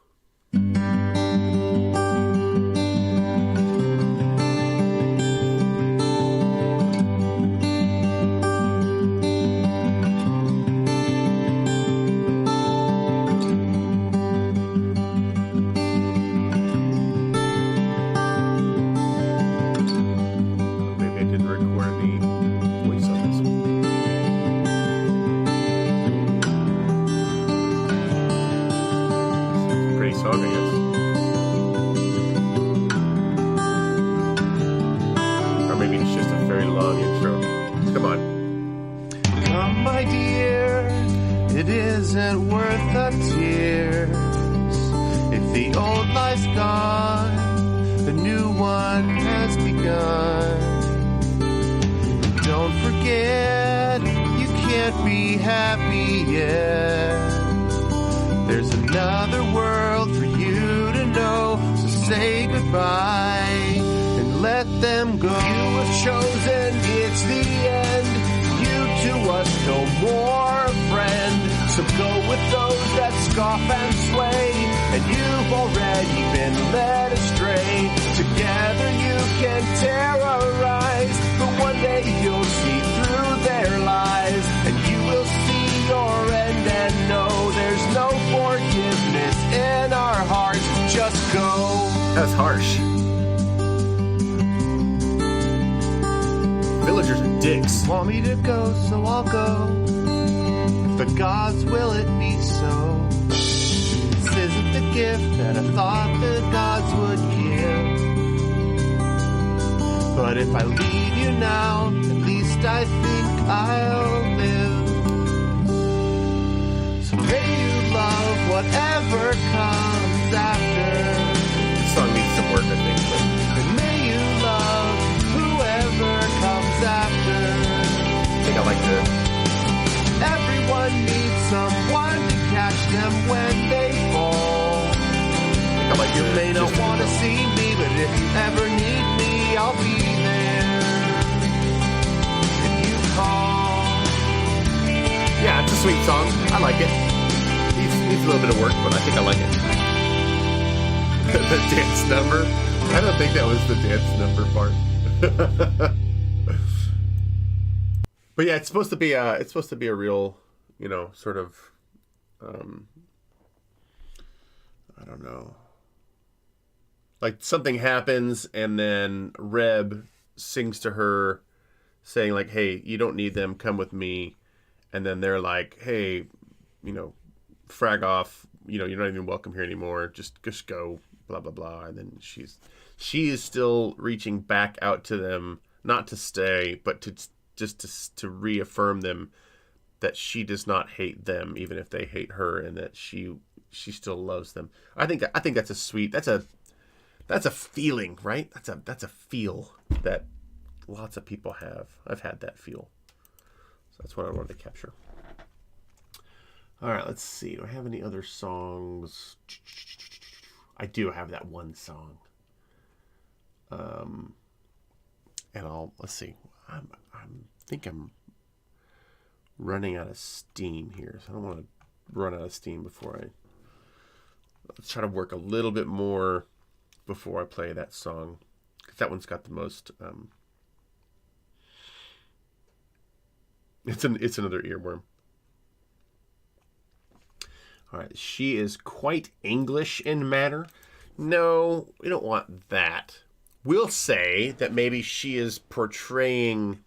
Speaker 1: That's harsh. Villagers are dicks.
Speaker 4: Want me to go, so I'll go. If the gods will it be so. This isn't the gift that I thought the gods would give. But if I leave you now, at least I think I'll live. So may you love whatever comes after.
Speaker 2: This song needs some work, I think. But
Speaker 4: And may you love whoever comes after.
Speaker 2: I think I like the...
Speaker 4: Everyone needs someone to catch them when they fall.
Speaker 2: I like
Speaker 4: You
Speaker 2: the-
Speaker 4: may not
Speaker 2: just-
Speaker 4: want to see me, but if you ever need me, I'll be there. If you call.
Speaker 2: Yeah, it's a sweet song. I like it. Needs a little bit of work, but I think I like it. The dance number. I don't think that was the dance number part. But yeah, it's supposed to be a real, you know, sort of, I don't know. Like something happens and then Reb sings to her saying like, hey, you don't need them, come with me. And then they're like, hey, you know, frag off, you know, you're not even welcome here anymore. Just go, blah, blah, blah. And then she is still reaching back out to them, not to stay, but to reaffirm them that she does not hate them, even if they hate her, and that she still loves them. I think that's a sweet, that's a feeling, right? That's a feel that lots of people have. I've had that feel. So that's what I wanted to capture. All right, let's see. Do I have any other songs? I do have that one song. And let's see. I think I'm running out of steam here, so I don't want to run out of steam before let's try to work a little bit more before I play that song, because that one's got the most. It's another earworm. All right, she is quite English in manner. No, we don't want that. We'll say that maybe she is portraying,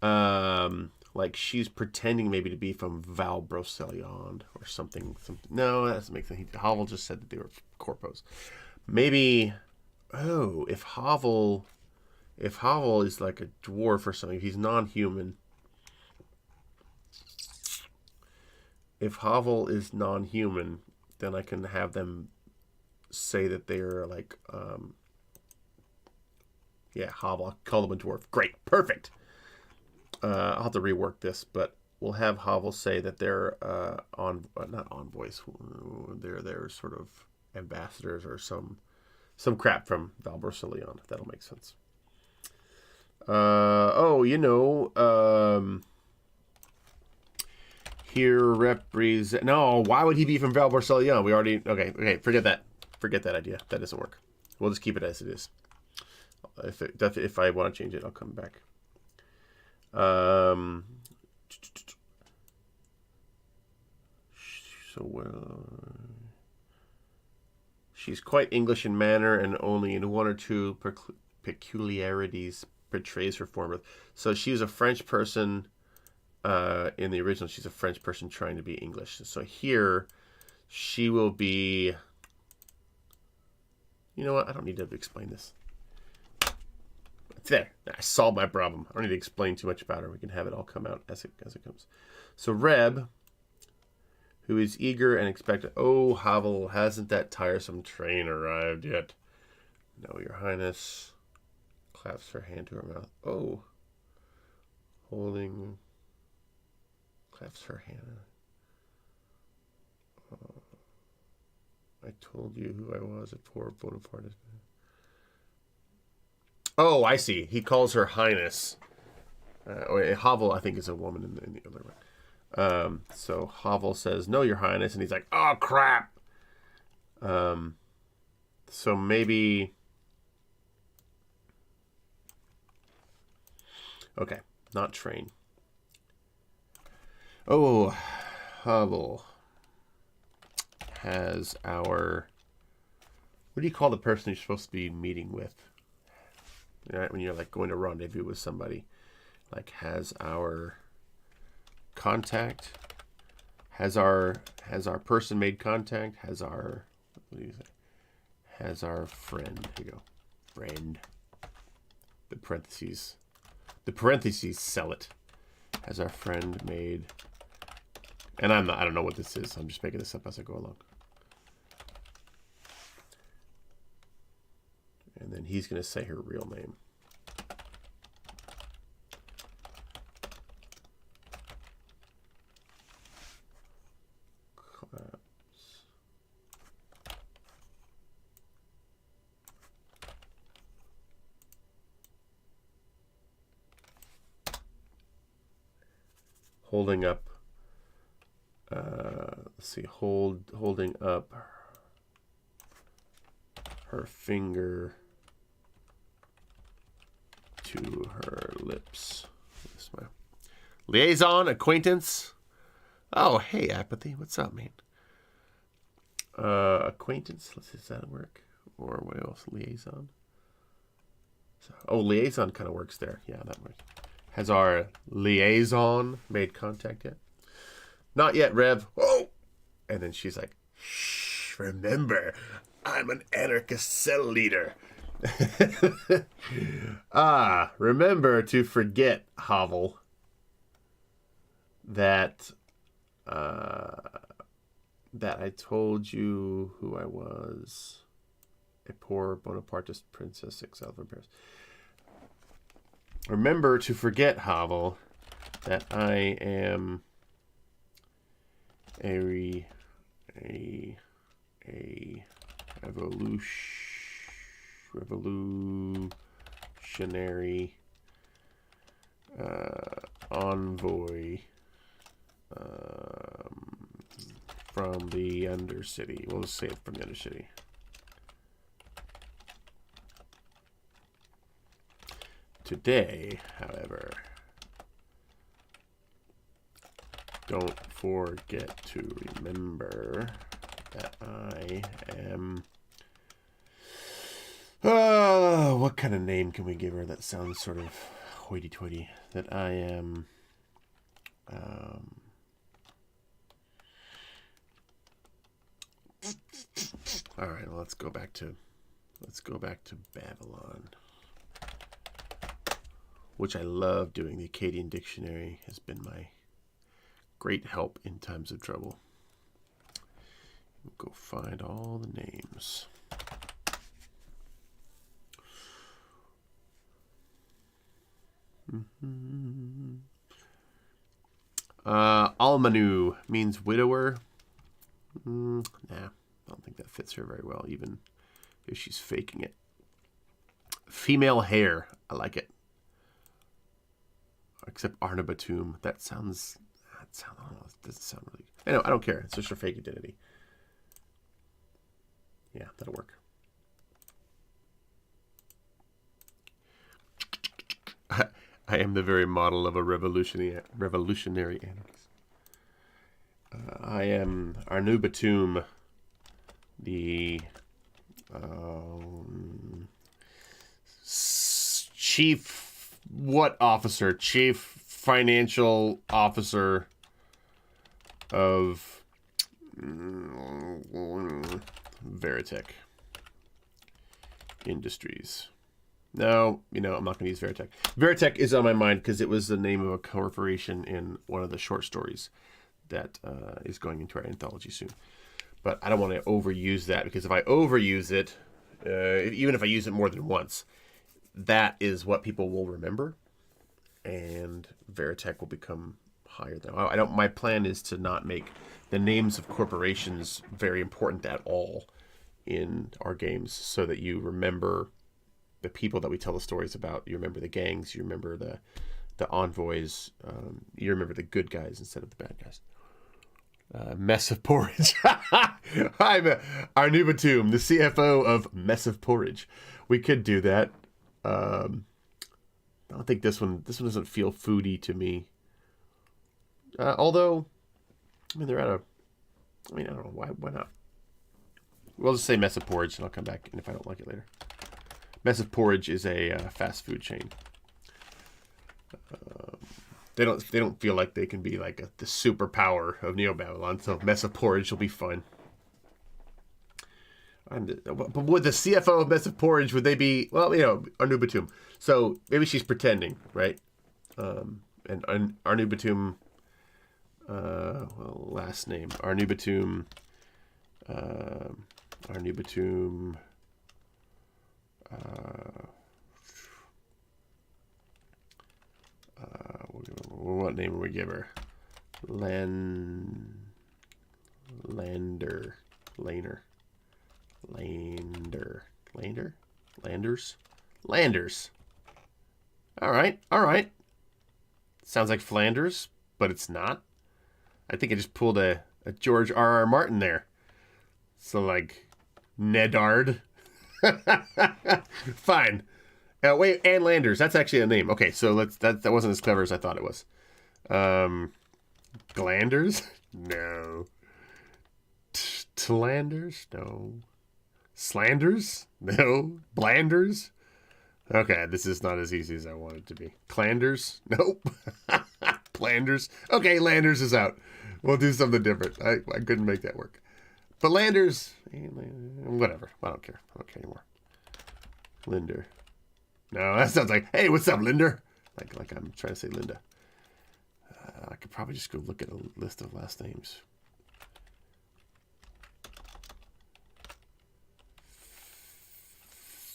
Speaker 2: like she's pretending maybe to be from Val Broceliande or something. No, that doesn't make sense. Havel just said that they were corpos. Maybe, if Havel is like a dwarf or something, if he's non-human. If Havel is non-human, then I can have them say that they're like, Havel. I'll call them a dwarf. Great. Perfect. I'll have to rework this, but we'll have Havel say that they're not envoys. They're sort of ambassadors or some crap from Val Broceliande, if that'll make sense. Here represent. No, why would he be from Val Broceliande? We already. Okay. Forget that. Forget that idea. That doesn't work. We'll just keep it as it is. If I want to change it, I'll come back. She's quite English in manner, and only in one or two peculiarities portrays her form. So she's a French person. In the original, she's a French person trying to be English. So here, she will be. You know what? I don't need to explain this. It's there. I solved my problem. I don't need to explain too much about her. We can have it all come out as it comes. So Reb, who is eager and expectant. Oh, Havel, hasn't that tiresome train arrived yet? No, Your Highness. Claps her hand to her mouth. Oh. Holding. Claps her hand. Oh. I told you who I was at poor Bonaparte. Oh, I see. He calls her Highness. Havel, I think, is a woman in the other one. So Havel says, "No, Your Highness," and he's like, "Oh crap." So maybe. Okay, not train. Oh, Havel has our. What do you call the person you're supposed to be meeting with? Right, when you're like going to rendezvous with somebody, like has our contact, has our person made contact, has our, what do you say? Has our friend. Here you go, friend. The parentheses sell it. has our friend made, and I don't know what this is. I'm just making this up as I go along. And then he's going to say her real name. Holding up, let's see, holding up her finger to her lips. This my liaison, acquaintance. Oh, hey, Apathy, what's up, man? Acquaintance, does that work? Or what else? Liaison. Oh, liaison kind of works there. Yeah, that works. Has our liaison made contact yet? Not yet, Rev. Oh! And then she's like, shh, remember, I'm an anarchist cell leader. Remember to forget, Hovel, that I told you who I was. A poor Bonapartist princess exiled from Paris. Remember to forget, Havel, that I am a revolutionary envoy from the Undercity. We'll just say it from the Undercity. Today, however, don't forget to remember that I am... what kind of name can we give her that sounds sort of hoity-toity? That I am... all right, well, let's go back to Babylon, which I love doing. The Akkadian Dictionary has been my great help in times of trouble. We'll go find all the names. Almanu means widower. Nah, I don't think that fits her very well, even if she's faking it. Female hair, I like it. Except Arna Batum. That sounds, I don't know, it doesn't sound really... Anyway, I don't care. It's just her fake identity. Yeah, that'll work. I am the very model of a revolutionary anarchist. I am Arnu Batum, the chief financial officer of Veritech Industries. No, I'm not going to use Veritech. Veritech is on my mind because it was the name of a corporation in one of the short stories that is going into our anthology soon. But I don't want to overuse that, because if I overuse it, even if I use it more than once, that is what people will remember, and Veritech will become higher than my plan is to not make the names of corporations very important at all in our games, so that you remember the people that we tell the stories about. You remember the gangs, you remember the envoys, you remember the good guys instead of the bad guys. Mess of Porridge. I'm Arnu Batum, the CFO of Mess of Porridge. We could do that. I don't think this one doesn't feel foodie to me. Although, I mean, I don't know, why not? We'll just say Mess of Porridge, and I'll come back and if I don't like it later. Mess of Porridge is a fast food chain. They don't feel like they can be like the superpower of Neo Babylon, so Mess of Porridge will be fun. But with the CFO of Mess of Porridge, would they be, well, Arnu Batum. So maybe she's pretending, right? and Arnubitum, well, last name, Arnubitum, what name would we give her? Landers. All right. Sounds like Flanders, but it's not. I think I just pulled a George R.R. Martin there. So like Nedard. Fine. Wait, and Landers. That's actually a name. Okay, so that wasn't as clever as I thought it was. Glanders? No. Tlanders? No. Slanders? No. Blanders? Okay, this is not as easy as I want it to be. Clanders? Nope. Planders? Okay, Landers is out. We'll do something different. I couldn't make that work. But Landers, whatever. I don't care. I don't care anymore. Linder. No, that sounds like, hey, what's up, Linder? Like I'm trying to say Linda. I could probably just go look at a list of last names.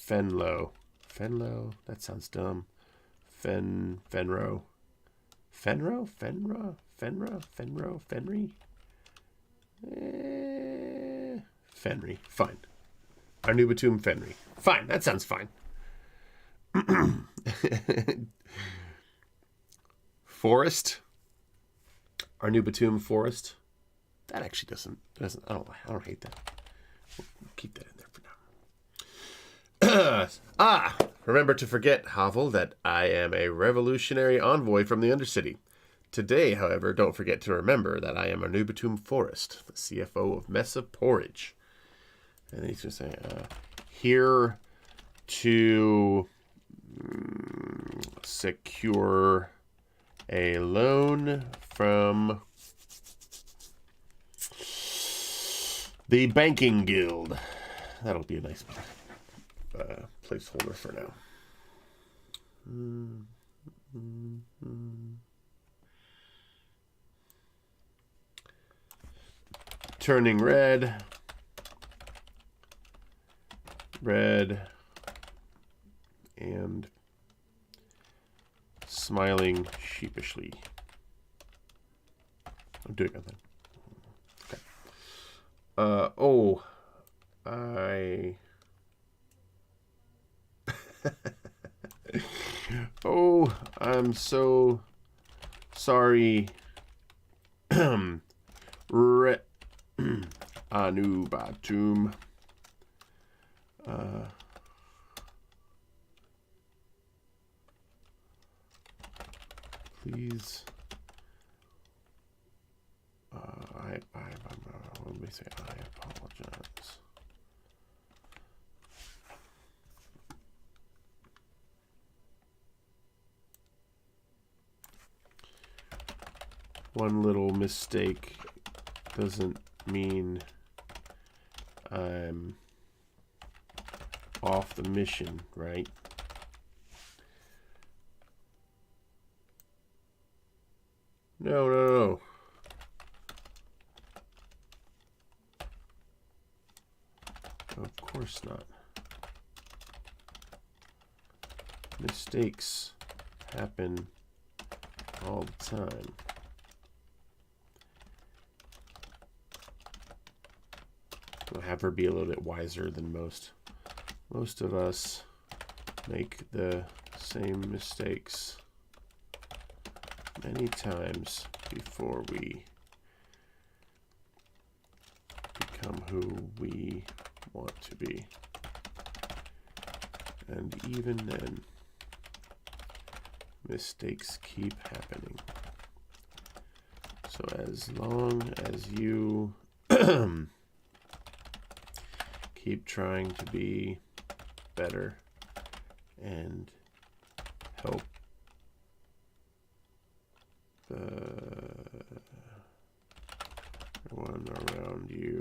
Speaker 2: Fenlo. That sounds dumb. Fenro. Fenry? Fenry. Fine. Arnubitum Fenry. Fine. That sounds fine. Forest. Arnubitum Forest. That actually doesn't. I don't hate that. We'll keep that in there for now. Remember to forget, Havel, that I am a revolutionary envoy from the Undercity. Today, however, don't forget to remember that I am Arnubitum Forest, the CFO of Mesa Porridge. And then he's going to say, here to secure a loan from the Banking Guild. That'll be a nice placeholder for now. Turning red and smiling sheepishly. I'm doing nothing. Okay. I'm so sorry. Anubatum. Please. Let me say I apologize. One little mistake doesn't mean I'm off the mission, right? No. Of course not. Mistakes happen all the time. I'll have her be a little bit wiser than most. Most of us make the same mistakes many times before we become who we want to be. And even then, mistakes keep happening. So as long as you keep trying to be better and help everyone around you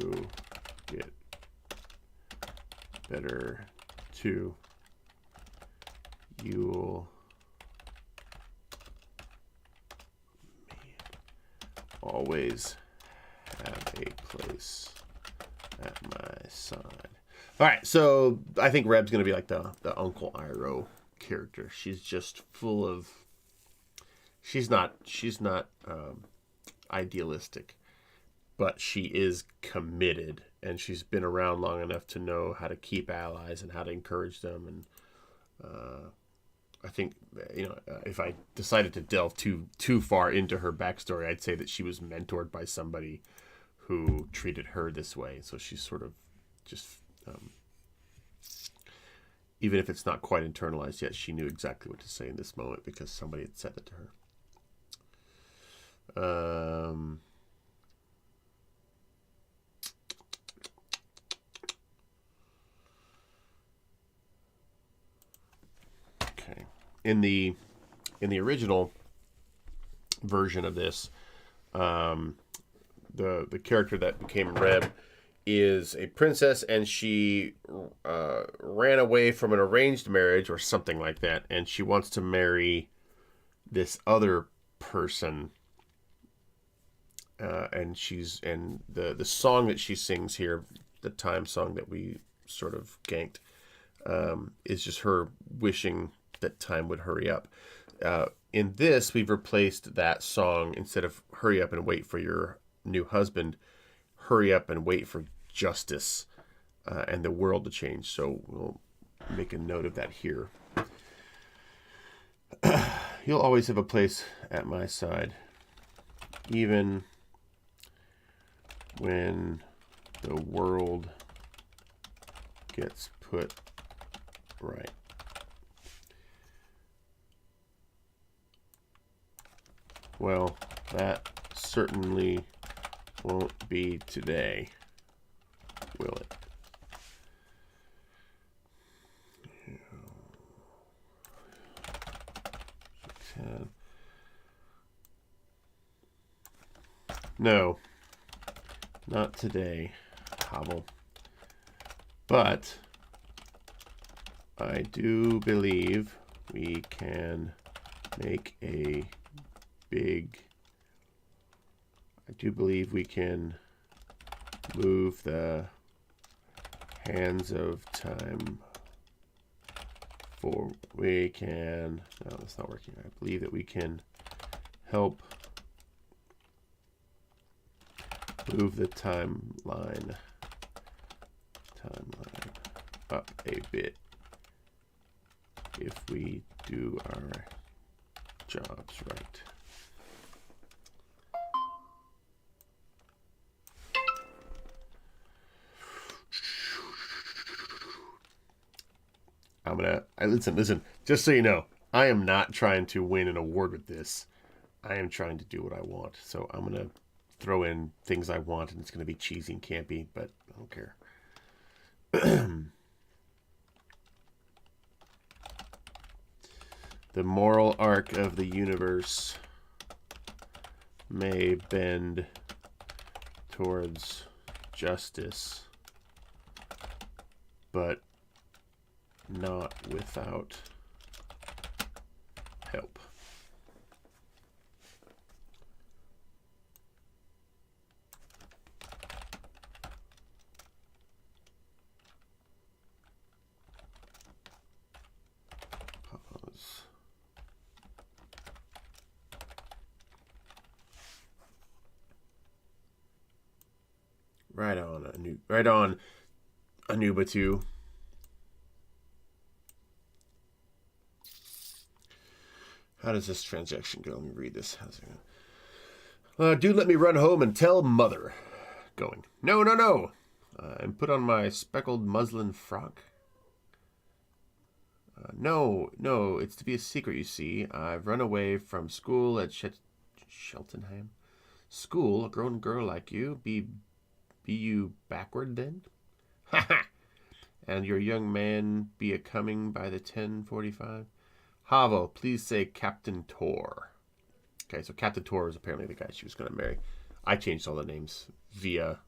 Speaker 2: get better too, you'll always have a place at my side. All right, so I think Reb's going to be like the Uncle Iroh character. She's just full of... She's not idealistic, but she is committed, and she's been around long enough to know how to keep allies and how to encourage them. And I think, if I decided to delve too far into her backstory, I'd say that she was mentored by somebody who treated her this way. So she's sort of just, even if it's not quite internalized yet, she knew exactly what to say in this moment because somebody had said it to her. Okay. In the original version of this, the character that became Reb is a princess, and she ran away from an arranged marriage or something like that, and she wants to marry this other person. And the song that she sings here, the time song that we sort of ganked, is just her wishing that time would hurry up. In this, we've replaced that song. Instead of hurry up and wait for your new husband, hurry up and wait for justice and the world to change. So we'll make a note of that here. You'll always have a place at my side, even when the world gets put right. Well, that certainly won't be today, will it? No, not today, Hobble. But I do believe we can make a big... I do believe we can move the hands of time for... We can... No, that's not working. I believe that we can help move the timeline up a bit if we do our jobs right. Listen, just so you know, I am not trying to win an award with this. I am trying to do what I want. So I'm going to throw in things I want, and it's going to be cheesy and campy, but I don't care. The moral arc of the universe may bend towards justice, but not without help. Pause. Right on, Anubatu. How does this transaction go? Let me read this. How's it going? Do let me run home and tell mother. Going. No. And put on my speckled muslin frock. No, it's to be a secret, you see. I've run away from school at Cheltenham. School? A grown girl like you? Be you backward then? Ha ha! And your young man be a-coming by the 10:45? Havo, please say Captain Tor. Okay, so Captain Tor is apparently the guy she was going to marry. I changed all the names via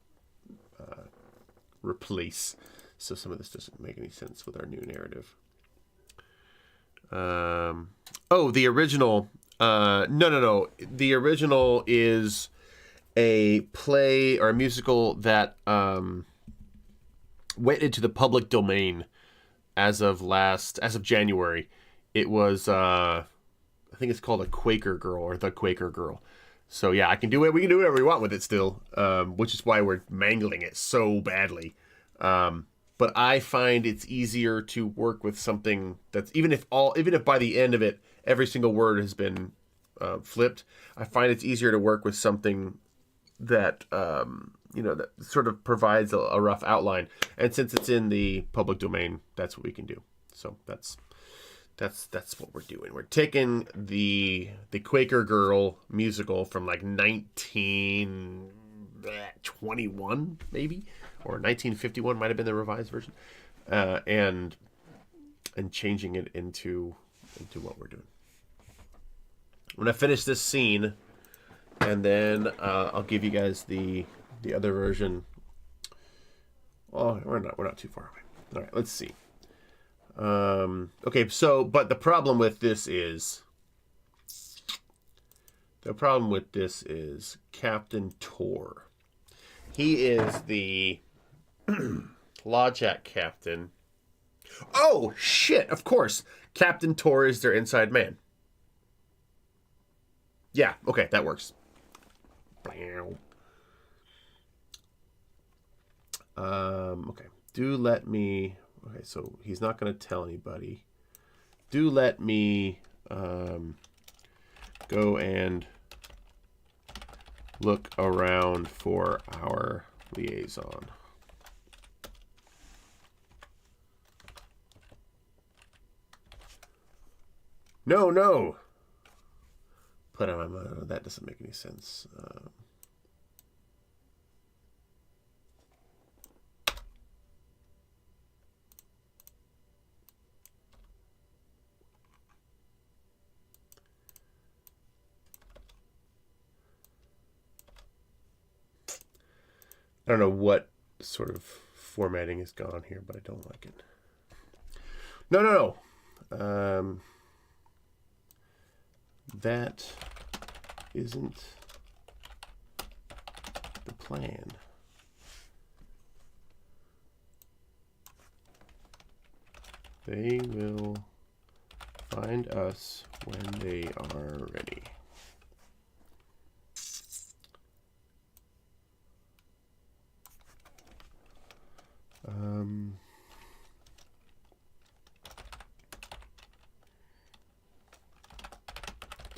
Speaker 2: replace, so some of this doesn't make any sense with our new narrative. The original. No. The original is a play or a musical that went into the public domain as of January. It was I think it's called A Quaker Girl or The Quaker Girl. So yeah, we can do whatever we want with it still, which is why we're mangling it so badly. But I find it's easier to work with something that's even if by the end of it every single word has been flipped. I find it's easier to work with something that that sort of provides a rough outline. And since it's in the public domain, that's what we can do. So that's what we're doing. We're taking the Quaker Girl musical from like 1921 maybe, or 1951 might have been the revised version, and changing it into what we're doing. I'm gonna finish this scene, and then I'll give you guys the other version. Oh, we're not too far away. All right, let's see. Okay, so, but the problem with this is Captain Tor. He is the Lawjack captain. Oh, shit, of course. Captain Tor is their inside man. Yeah, okay, that works. Okay, do let me... Okay, so he's not going to tell anybody. Do let me go and look around for our liaison. No. Put on that doesn't make any sense. I don't know what sort of formatting is gone here, but I don't like it. No. That isn't the plan. They will find us when they are ready.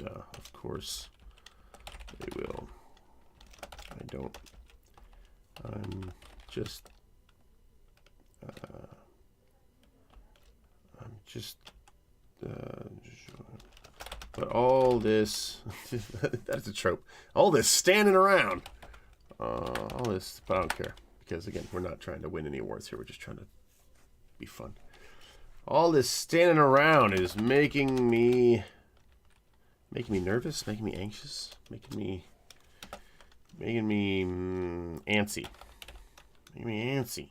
Speaker 2: Of course they will. I'm just but all this that's a trope. All this standing around. All this, but I don't care. Because, again, we're not trying to win any awards here. We're just trying to be fun. All this standing around is making me nervous, making me anxious, making me antsy. Making me antsy.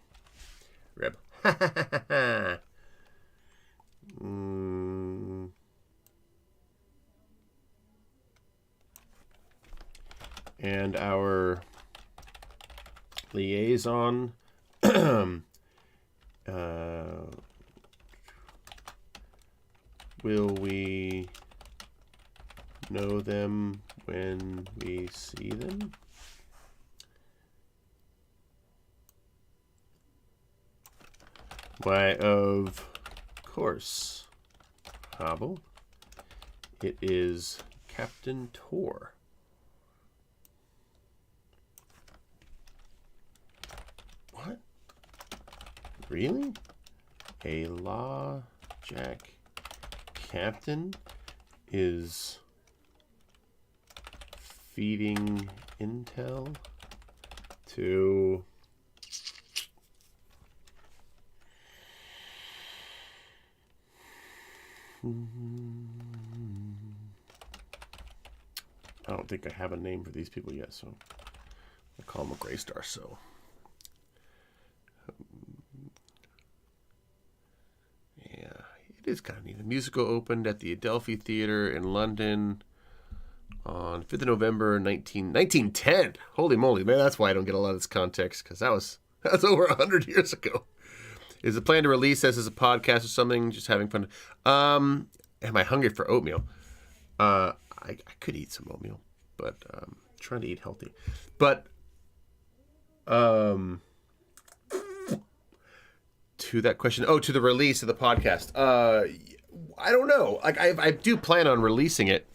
Speaker 2: Rib. And our liaison will we know them when we see them? Why, of course, Hobble. It is Captain Tor. What? Really? A Lawjack captain is feeding intel to I don't think I have a name for these people yet, so I call them a Gray Star. So yeah, it is kind of neat. The musical opened at the Adelphi Theatre in London on 5th of November, 1910. Holy moly, man, that's why I don't get a lot of this context, because that's over 100 years ago. Is the plan to release this as a podcast or something? Just having fun. Am I hungry for oatmeal? I could eat some oatmeal, but trying to eat healthy. But to that question, to the release of the podcast. I don't know. Like I do plan on releasing it.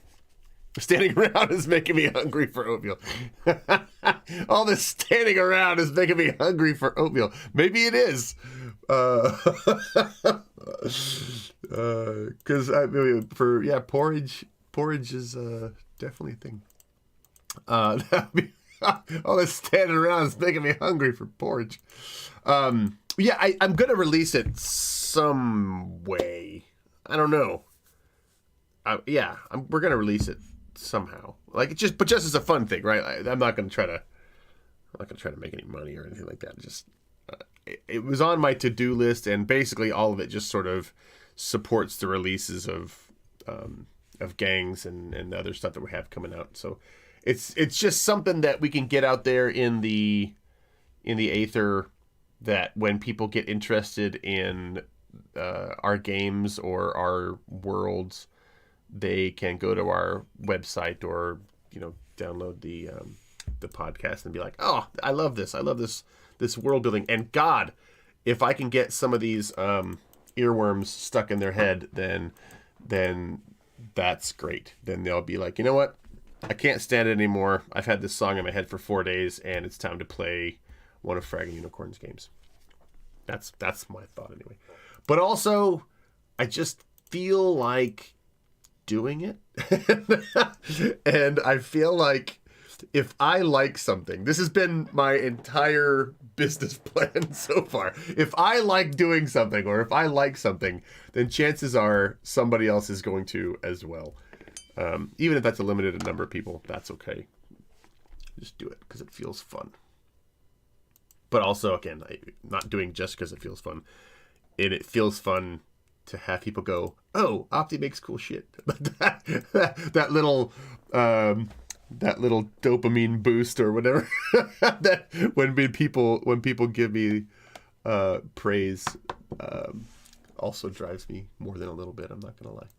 Speaker 2: Standing around is making me hungry for oatmeal. All this standing around is making me hungry for oatmeal. Maybe it is. Because porridge is definitely a thing. All this standing around is making me hungry for porridge. I'm gonna release it some way. I don't know. We're gonna release it somehow. Like just as a fun thing, right? I'm not gonna try to make any money or anything like that. It was on my to-do list, and basically all of it just sort of supports the releases of gangs and other stuff that we have coming out. So it's just something that we can get out there in the aether, that when people get interested in our games or our worlds, they can go to our website or download the podcast and be like, oh, I love this world building. And God, if I can get some of these earworms stuck in their head, then that's great. Then they'll be like, you know what? I can't stand it anymore. I've had this song in my head for 4 days, and it's time to play one of Fragging Unicorn's games. That's my thought anyway. But also, I just feel like doing it. And I feel like if I like something, this has been my entire business plan so far. If I like doing something, or if I like something, then chances are somebody else is going to as well. Even if that's a limited number of people, that's okay. Just do it because it feels fun. But also, again, not doing just because it feels fun. It feels fun to have people go, oh, Opti makes cool shit. that little dopamine boost or whatever that when people give me praise also drives me more than a little bit. I'm not gonna lie.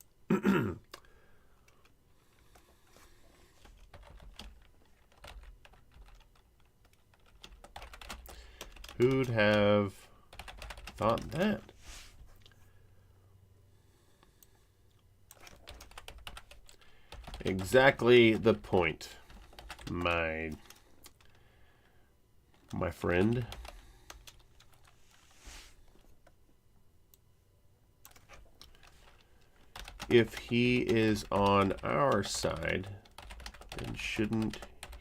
Speaker 2: Who'd have thought that? Exactly the point, my friend. If he is on our side, then shouldn't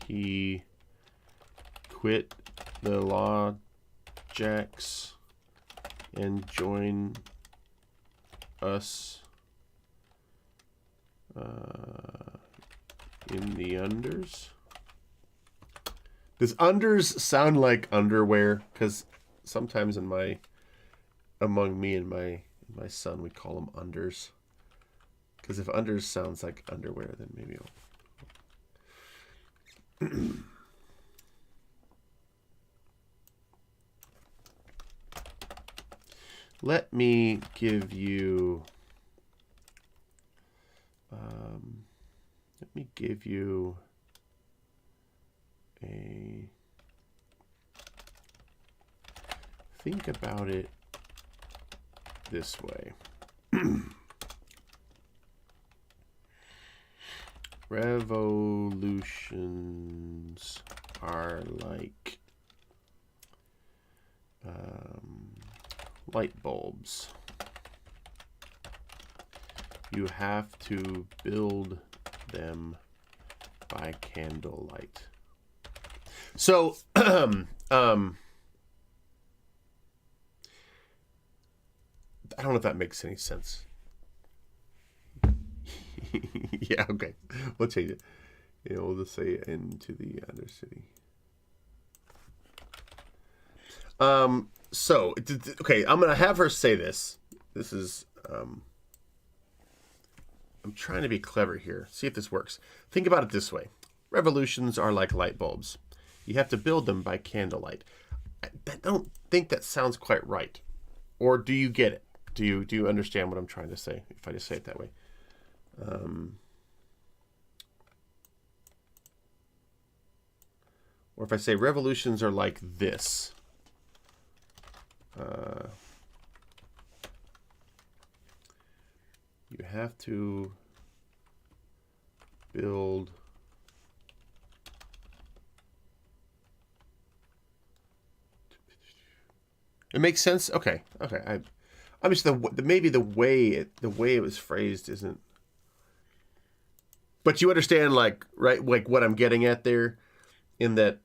Speaker 2: he quit the law jacks and join us in the unders? Does unders sound like underwear? Because sometimes among me and my son, we call them unders. Because if unders sounds like underwear, then maybe I'll... Let me give you a think about it this way. Revolutions are like light bulbs. You have to build them by candlelight. So, I don't know if that makes any sense. Yeah, okay. We'll change it. We'll just say into the Undercity. So, okay, I'm going to have her say this. This is, I'm trying to be clever here. See if this works. Think about it this way. Revolutions are like light bulbs. You have to build them by candlelight. I don't think that sounds quite right. Or do you get it? Do you understand what I'm trying to say, if I just say it that way? Or if I say revolutions are like this. You have to build it makes sense. Okay. I'm just maybe the way it was phrased isn't. But you understand, like, right, like what I'm getting at there, in that,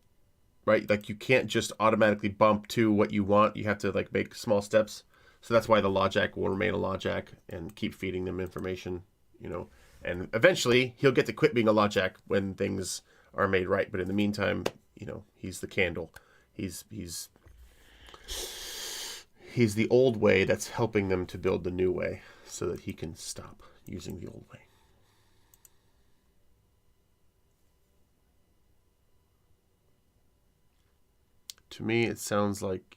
Speaker 2: right, like you can't just automatically bump to what you want. You have to like make small steps. So that's why the logic will remain a logic and keep feeding them information, you know. And eventually he'll get to quit being a logic when things are made right. But in the meantime, you know, he's the candle. He's the old way that's helping them to build the new way so that he can stop using the old way. To me, it sounds like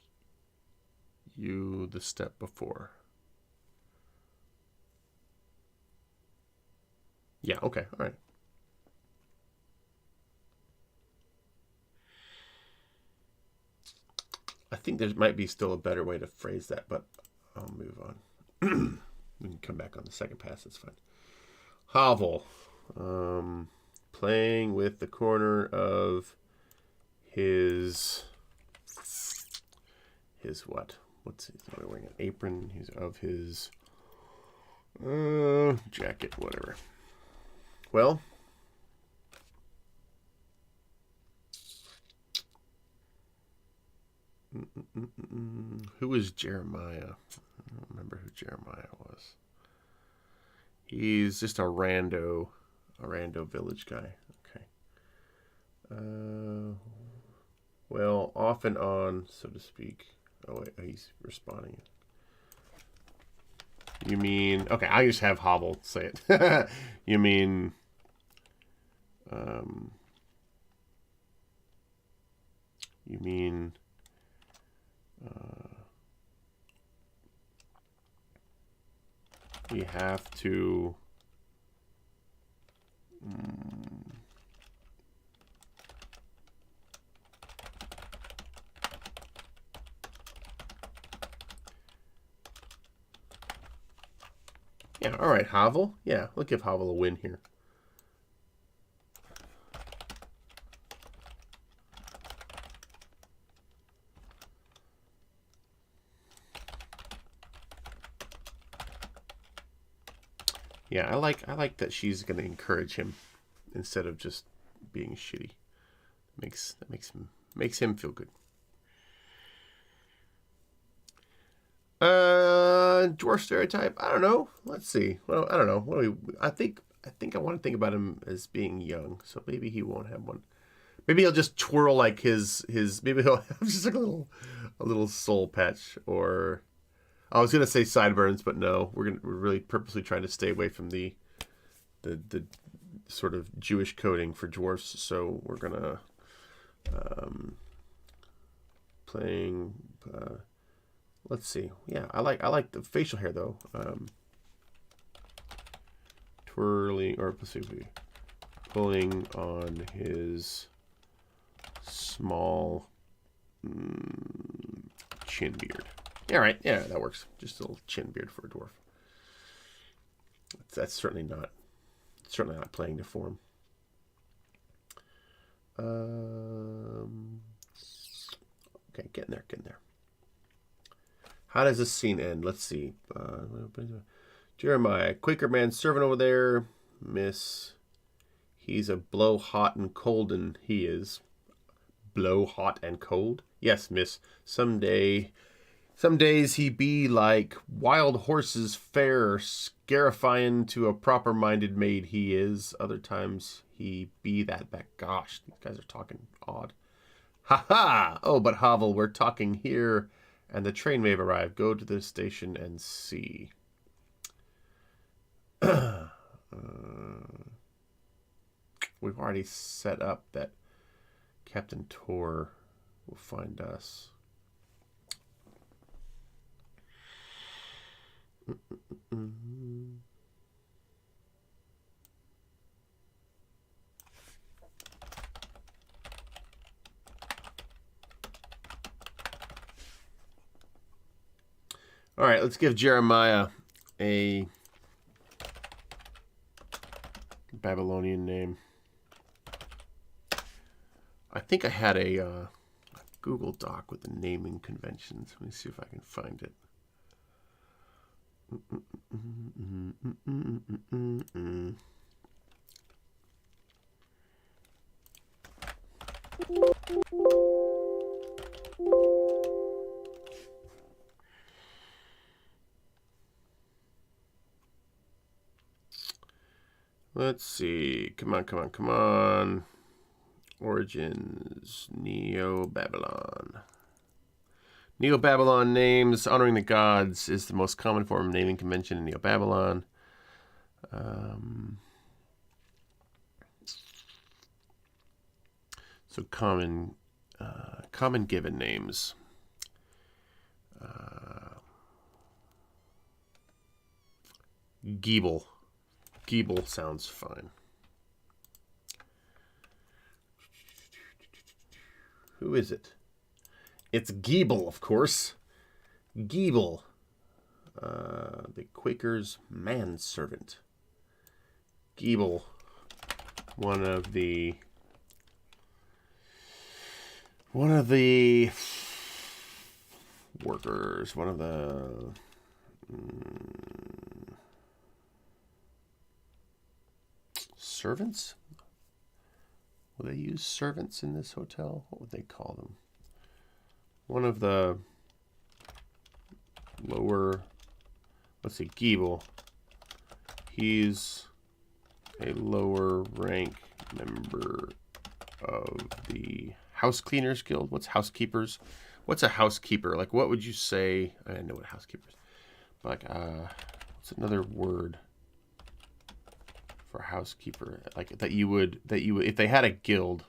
Speaker 2: you the step before. Yeah, okay, all right. I think there might be still a better way to phrase that, but I'll move on. We can come back on the second pass, that's fine. Hovel. Playing with the corner of his what? What's he's wearing an apron? He's of his jacket, whatever. Well, who is Jeremiah? I don't remember who Jeremiah was. He's just a rando village guy. Okay. Well, off and on, so to speak. Oh, wait, he's responding. You mean... Okay, I just have Hovel say it. You mean... You mean... we have to... Yeah, all right, Hovel. Yeah, we'll give Hovel a win here. Yeah, I like that she's going to encourage him instead of just being shitty. Makes him feel good. Dwarf stereotype. I don't know. Let's see. Well, I don't know. I think I want to think about him as being young. So maybe he won't have one. Maybe he'll just twirl like his. Maybe he'll have just like a little soul patch. Or I was gonna say sideburns, but no. We're really purposely trying to stay away from the sort of Jewish coding for dwarfs. So we're gonna playing. Let's see. Yeah, I like the facial hair though. Twirling, or let's see, pulling on his small chin beard. Yeah, right. Yeah, that works. Just a little chin beard for a dwarf. That's certainly not playing to form. Okay, getting there. How does this scene end? Let's see. Jeremiah, Quaker man servant over there. Miss. He's a blow hot and cold, and he is. Blow hot and cold? Yes, miss. Some days he be like wild horses fair, scarifying to a proper-minded maid he is. Other times he be that back. Gosh, these guys are talking odd. Ha ha! Oh, but Hovel, we're talking here, and the train may have arrived. Go to the station and see. We've already set up that Captain Tor will find us. All right, let's give Jeremiah a Babylonian name. I think I had a Google Doc with the naming conventions. Let me see if I can find it. Let's see. Come on, come on, come on. Origins, Neo-Babylon. Neo-Babylon names, honoring the gods, is the most common form of naming convention in Neo-Babylon. So common given names. Gebel. Gebel sounds fine. Who is it? It's Gebel, of course. Gebel. The Quaker's manservant. Gebel. One of the workers. One of the... servants? Will they use servants in this hotel? What would they call them? One of the lower, let's see, Gebel. He's a lower rank member of the House Cleaners Guild. What's housekeepers? What's a housekeeper? Like, what would you say? I know what housekeepers. But like, what's another word for housekeeper? Like that you would if they had a guild,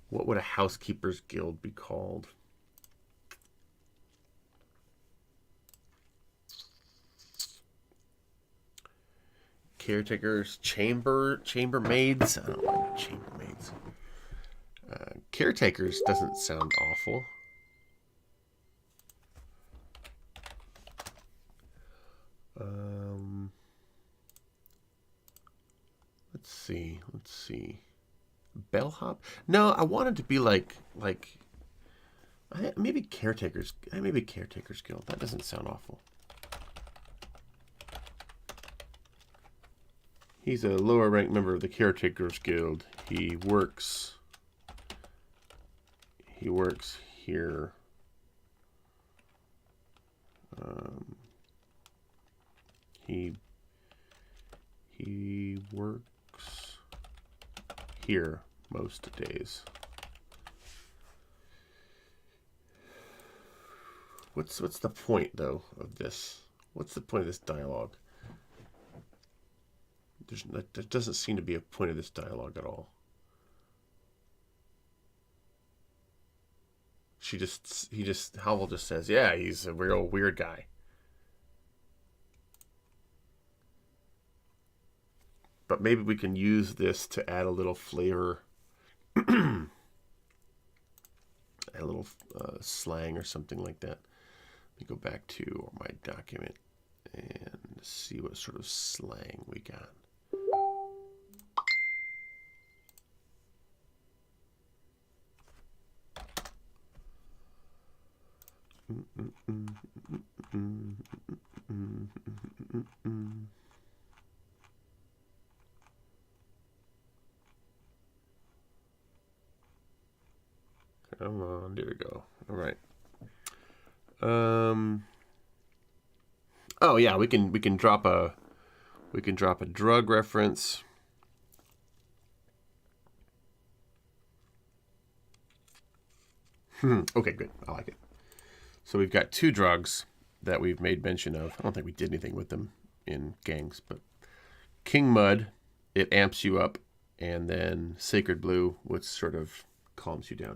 Speaker 2: what would a housekeepers guild be called? Caretakers, chambermaids. I don't know, chambermaids. Caretakers doesn't sound awful. Let's see. Bellhop? No, I wanted to be like maybe caretakers. Maybe caretakers guild. That doesn't sound awful. He's a lower ranked member of the Caretakers Guild. He works here. He works here most days. What's the point though of this? What's the point of this dialogue? There doesn't seem to be a point of this dialogue at all. Howell just says, yeah, he's a real weird guy. But maybe we can use this to add a little flavor, add a little slang or something like that. Let me go back to my document and see what sort of slang we got. Come on, there we go. All right. Oh yeah, we can drop a drug reference. Okay, good. I like it. So we've got two drugs that we've made mention of. I don't think we did anything with them in gangs, but King Mud, it amps you up, and then Sacred Blue, which sort of calms you down.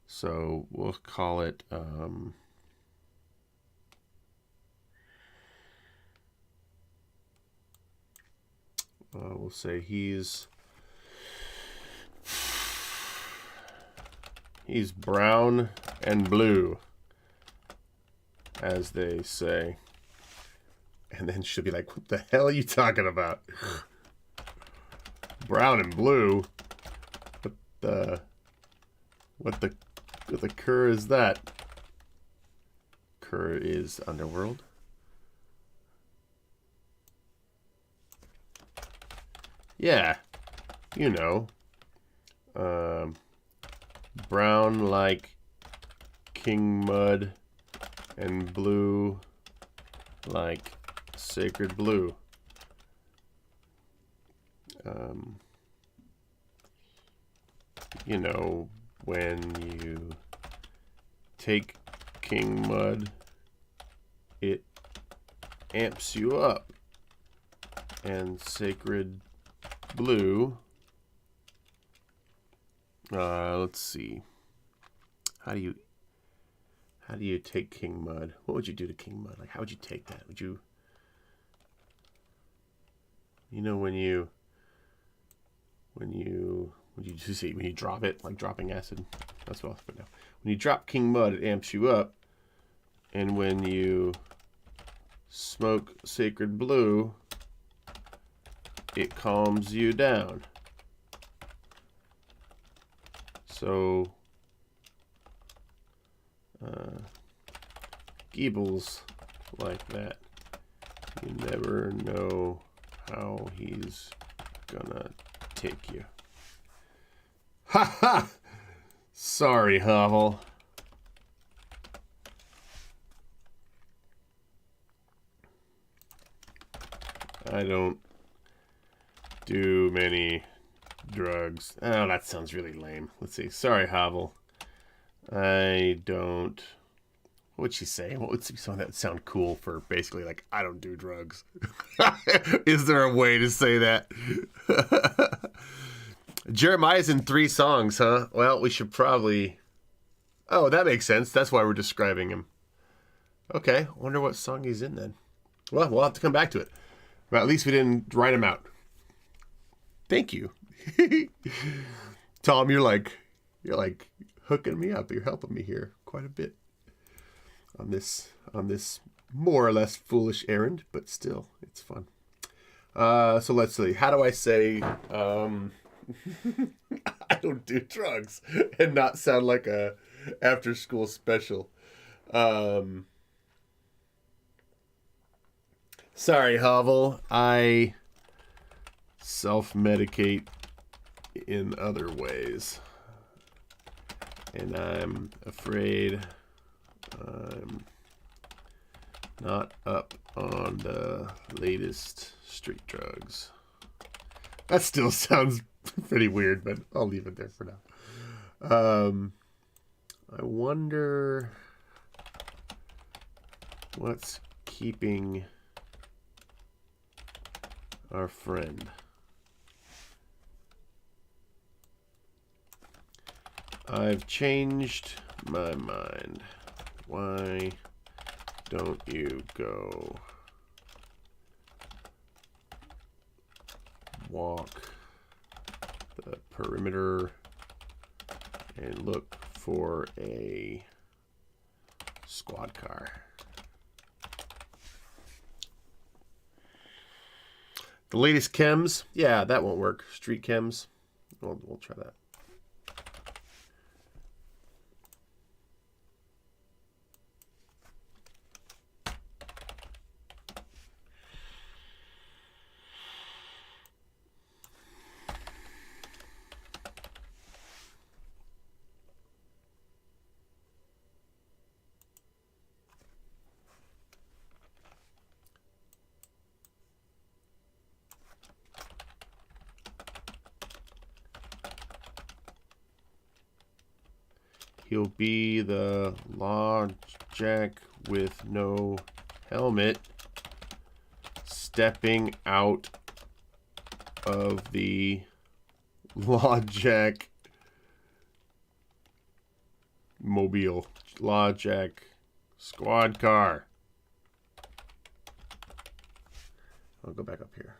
Speaker 2: So we'll call it we'll say he's brown and blue, as they say. And then she'll be like, what the hell are you talking about? Brown and blue? What the cur is that? Cur is underworld. Yeah, you know. Brown like King Mud and blue like Sacred Blue. You know, when you take King Mud, it amps you up. And Sacred Blue, let's see. How do you take King Mud? What would you do to King Mud? Like, how would you take that? Would you, when you drop it, like dropping acid? That's what I'll put now. When you drop King Mud, it amps you up. And when you smoke Sacred Blue, it calms you down. So, Geebles like that. You never know how he's gonna take you. Ha ha! Sorry, Hovel. I don't do many drugs. Oh, that sounds really lame. Let's see. Sorry, Hovel. I don't... What would she say? What would something that would sound cool for basically like, I don't do drugs? Is there a way to say that? Jeremiah's in 3 songs, huh? Well, we should probably... Oh, that makes sense. That's why we're describing him. Okay, wonder what song he's in then. Well, we'll have to come back to it. But at least we didn't write him out. Thank you. Tom, you're like hooking me up. You're helping me here quite a bit on this more or less foolish errand, but still, it's fun. So let's see. How do I say I don't do drugs and not sound like a after school special? Sorry, Hovel. I self-medicate in other ways. And I'm afraid I'm not up on the latest street drugs. That still sounds pretty weird, but I'll leave it there for now. I wonder what's keeping our friend. I've changed my mind. Why don't you go walk the perimeter and look for a squad car? The latest chems? Yeah, that won't work. Street chems. We'll try that. He'll be the law jack with no helmet, stepping out of the Lawjack Mobile. Lawjack squad car. I'll go back up here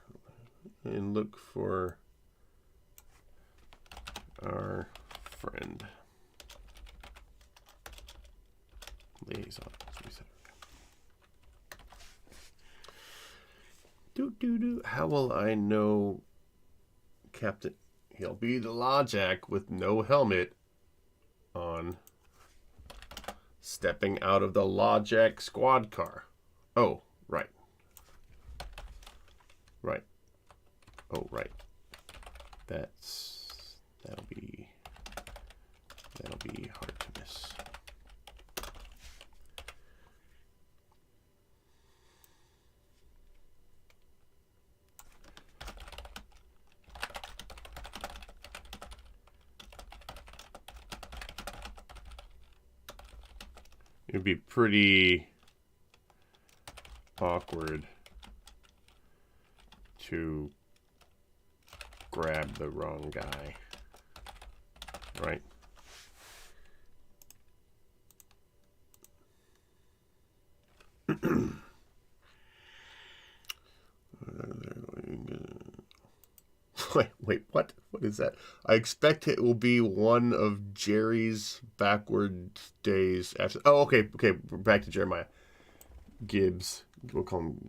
Speaker 2: and look for our friend. Liaison. How will I know Captain? He'll be the Lawjack with no helmet on, stepping out of the Lawjack squad car. Oh, right. Right. Oh, right. That'll be hard to miss. It'd be pretty awkward to grab the wrong guy, right? Wait, what? What is that? I expect it will be one of Jerry's backward days after. Oh, okay. We're back to Jeremiah Gibbs. We'll call him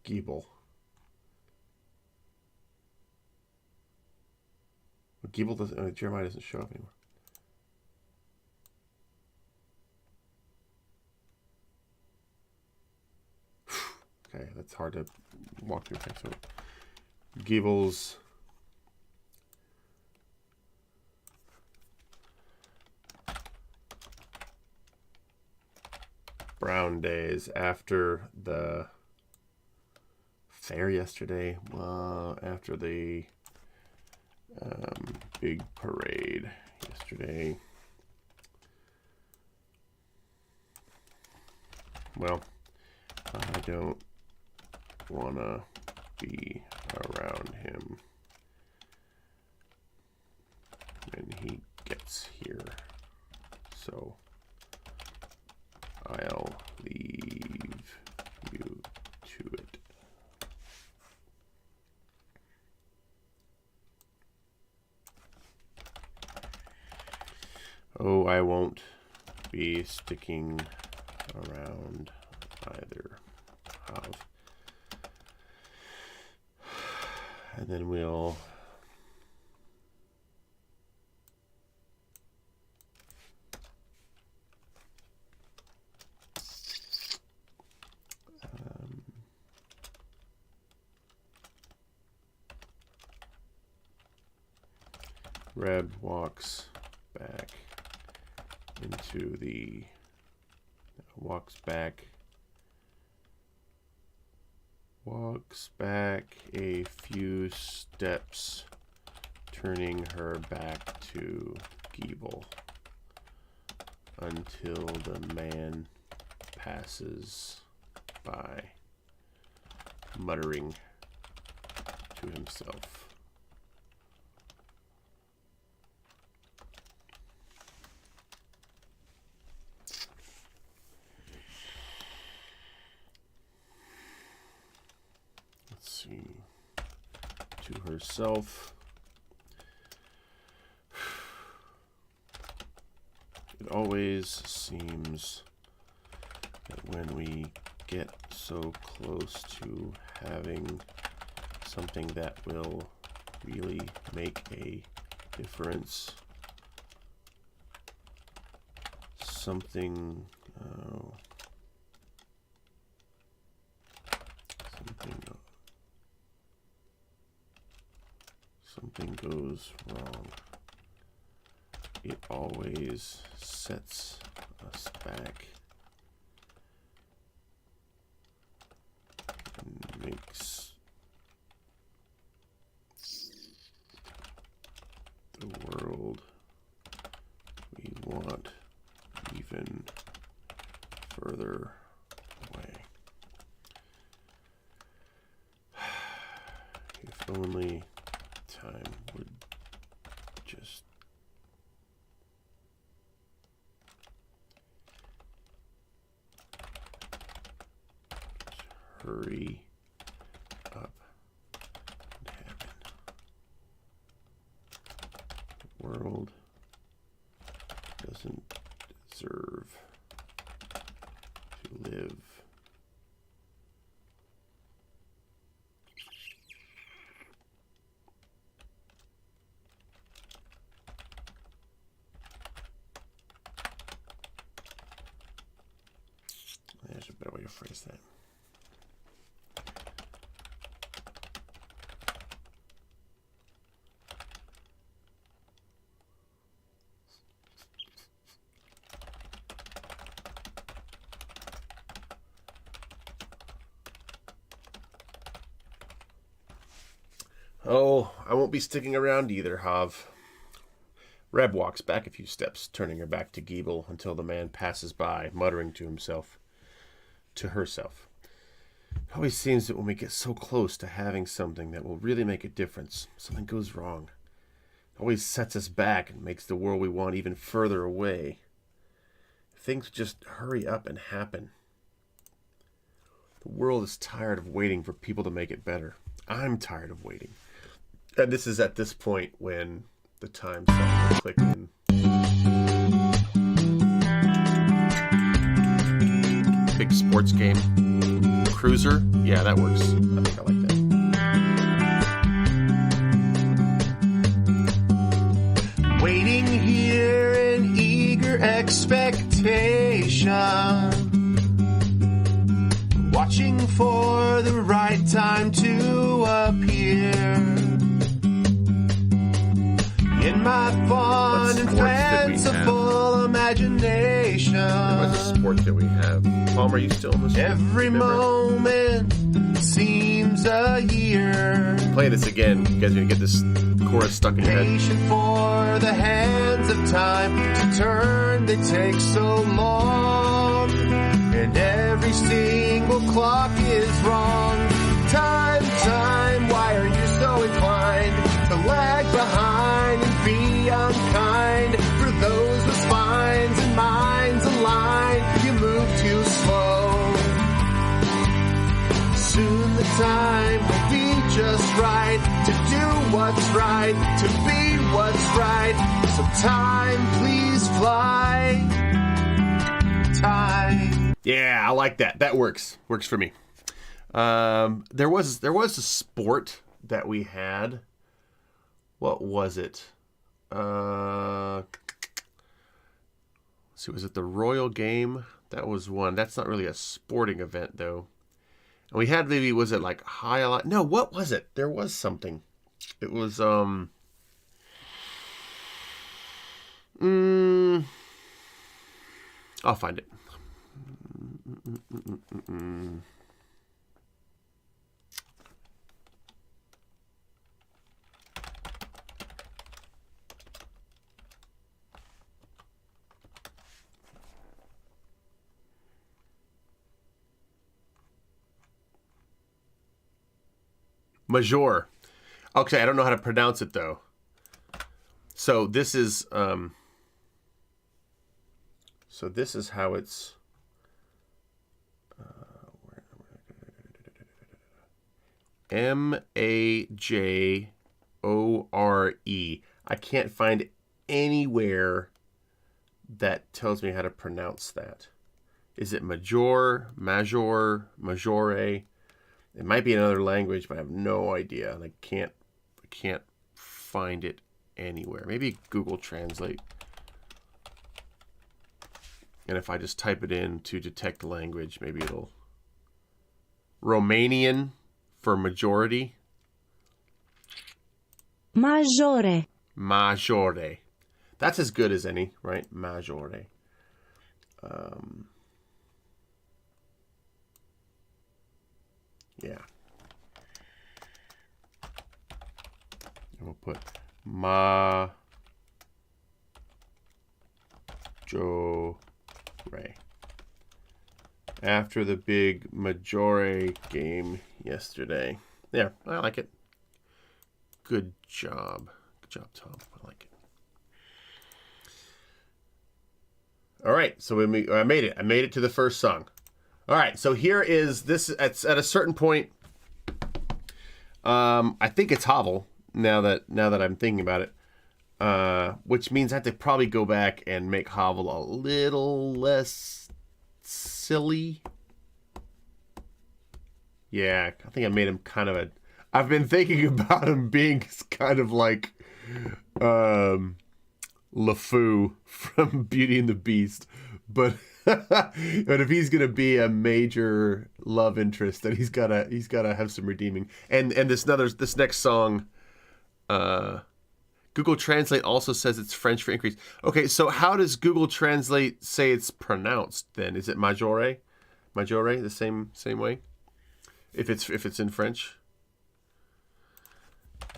Speaker 2: Giebel. Giebel doesn't. Jeremiah doesn't show up anymore. Okay, that's hard to walk through. Okay, so Giebel's brown days after the fair yesterday, after the big parade yesterday. Well, I don't want to be around him when he gets here, so I'll leave you to it. Oh, I won't be sticking around either. And then we'll Red walks back into the walks back a few steps, turning her back to Giebel until the man passes by, muttering to himself. To herself. It always seems that when we get so close to having something that will really make a difference, something goes wrong. It always sets us back and makes the world we want even further away. only time would just hurry up and happen. The world doesn't deserve to live. There's a better way to phrase that. Oh, I won't be sticking around either, Hav. Reb walks back a few steps, turning her back to Giebel until the man passes by, muttering to herself. It always seems that when we get so close to having something that will really make a difference, something goes wrong. It always sets us back and makes the world we want even further away. Things just hurry up and happen. The world is tired of waiting for people to make it better. I'm tired of waiting. And this is at this point when the time starts to click in. Big sports game. Cruiser? Yeah, that works. I think I like
Speaker 4: that. Waiting here in eager expectation. Watching for the right time to appear. In my fun and fanciful imagination.
Speaker 2: There was a sport that we have. Palmer, are you still in this?
Speaker 4: Every moment seems a year.
Speaker 2: Play this again. You guys are going to get this chorus stuck in your head.
Speaker 4: Patient for the hands of time to turn. They take so long. And every single clock is wrong. Time, why are you so inclined to lag behind and be unkind? For those with spines and minds aligned, you move too slow. Soon the time will be just right to do what's right, to be what's right. So time, please fly. Time.
Speaker 2: Yeah, I like that. That works. Works for me. There was a sport that we had. What was it? Let's see, was it the Royal Game? That was one. That's not really a sporting event, though. And we had maybe, was it like high? No, what was it? There was something. It was I'll find it. Major. Okay, I don't know how to pronounce it though. So this is how it's Majore. I can't find anywhere that tells me how to pronounce that. Is it major, major? It might be another language, but I have no idea. I can't find it anywhere. Maybe Google Translate. And if I just type it in to detect language, maybe it'll... Romanian for majority.
Speaker 5: Majore.
Speaker 2: Majore. That's as good as any, right? Majore. Yeah. And we'll put Majore. After the big Majore game yesterday. Yeah, I like it. Good job. Good job, Tom. I like it. All right, so I made it. I made it to the first song. All right, so here is this. At a certain point, I think it's Havel. Now that I'm thinking about it, which means I have to probably go back and make Havel a little less silly. Yeah, I think I made him kind of a. I've been thinking about him being kind of like LeFou from Beauty and the Beast, but if he's gonna be a major love interest, then he's gotta have some redeeming. And this next song, Google Translate also says it's French for increase. Okay, so how does Google Translate say it's pronounced then? Is it majore, the same way? If it's in French?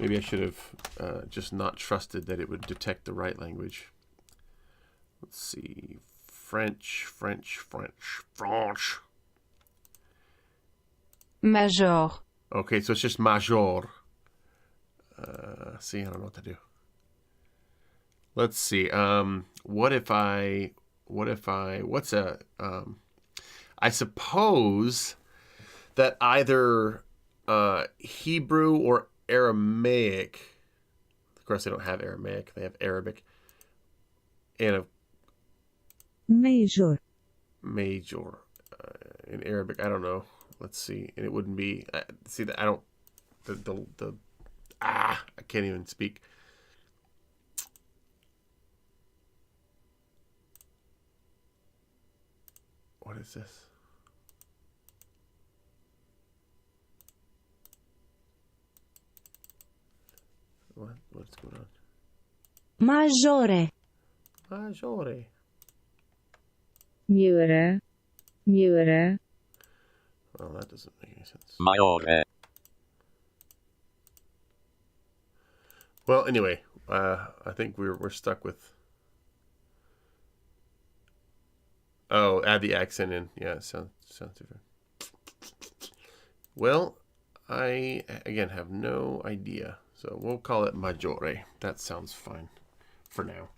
Speaker 2: Maybe I should have just not trusted that it would detect the right language. Let's see. French.
Speaker 5: Major.
Speaker 2: Okay, so it's just major. See, I don't know what to do. Let's see. I suppose that either Hebrew or Aramaic. Of course, they don't have Aramaic. They have Arabic. And a
Speaker 5: Major.
Speaker 2: In Arabic, I don't know. Let's see. And it wouldn't be. See that I don't. I can't even speak. What is this? What's going on?
Speaker 5: Majore. Mure.
Speaker 2: Well, that doesn't make any sense.
Speaker 6: Maiore.
Speaker 2: Well, anyway, I think we're stuck with. Oh, add the accent in. Yeah, it sounds different. Well, I again have no idea. So we'll call it Maggiore. That sounds fine for now.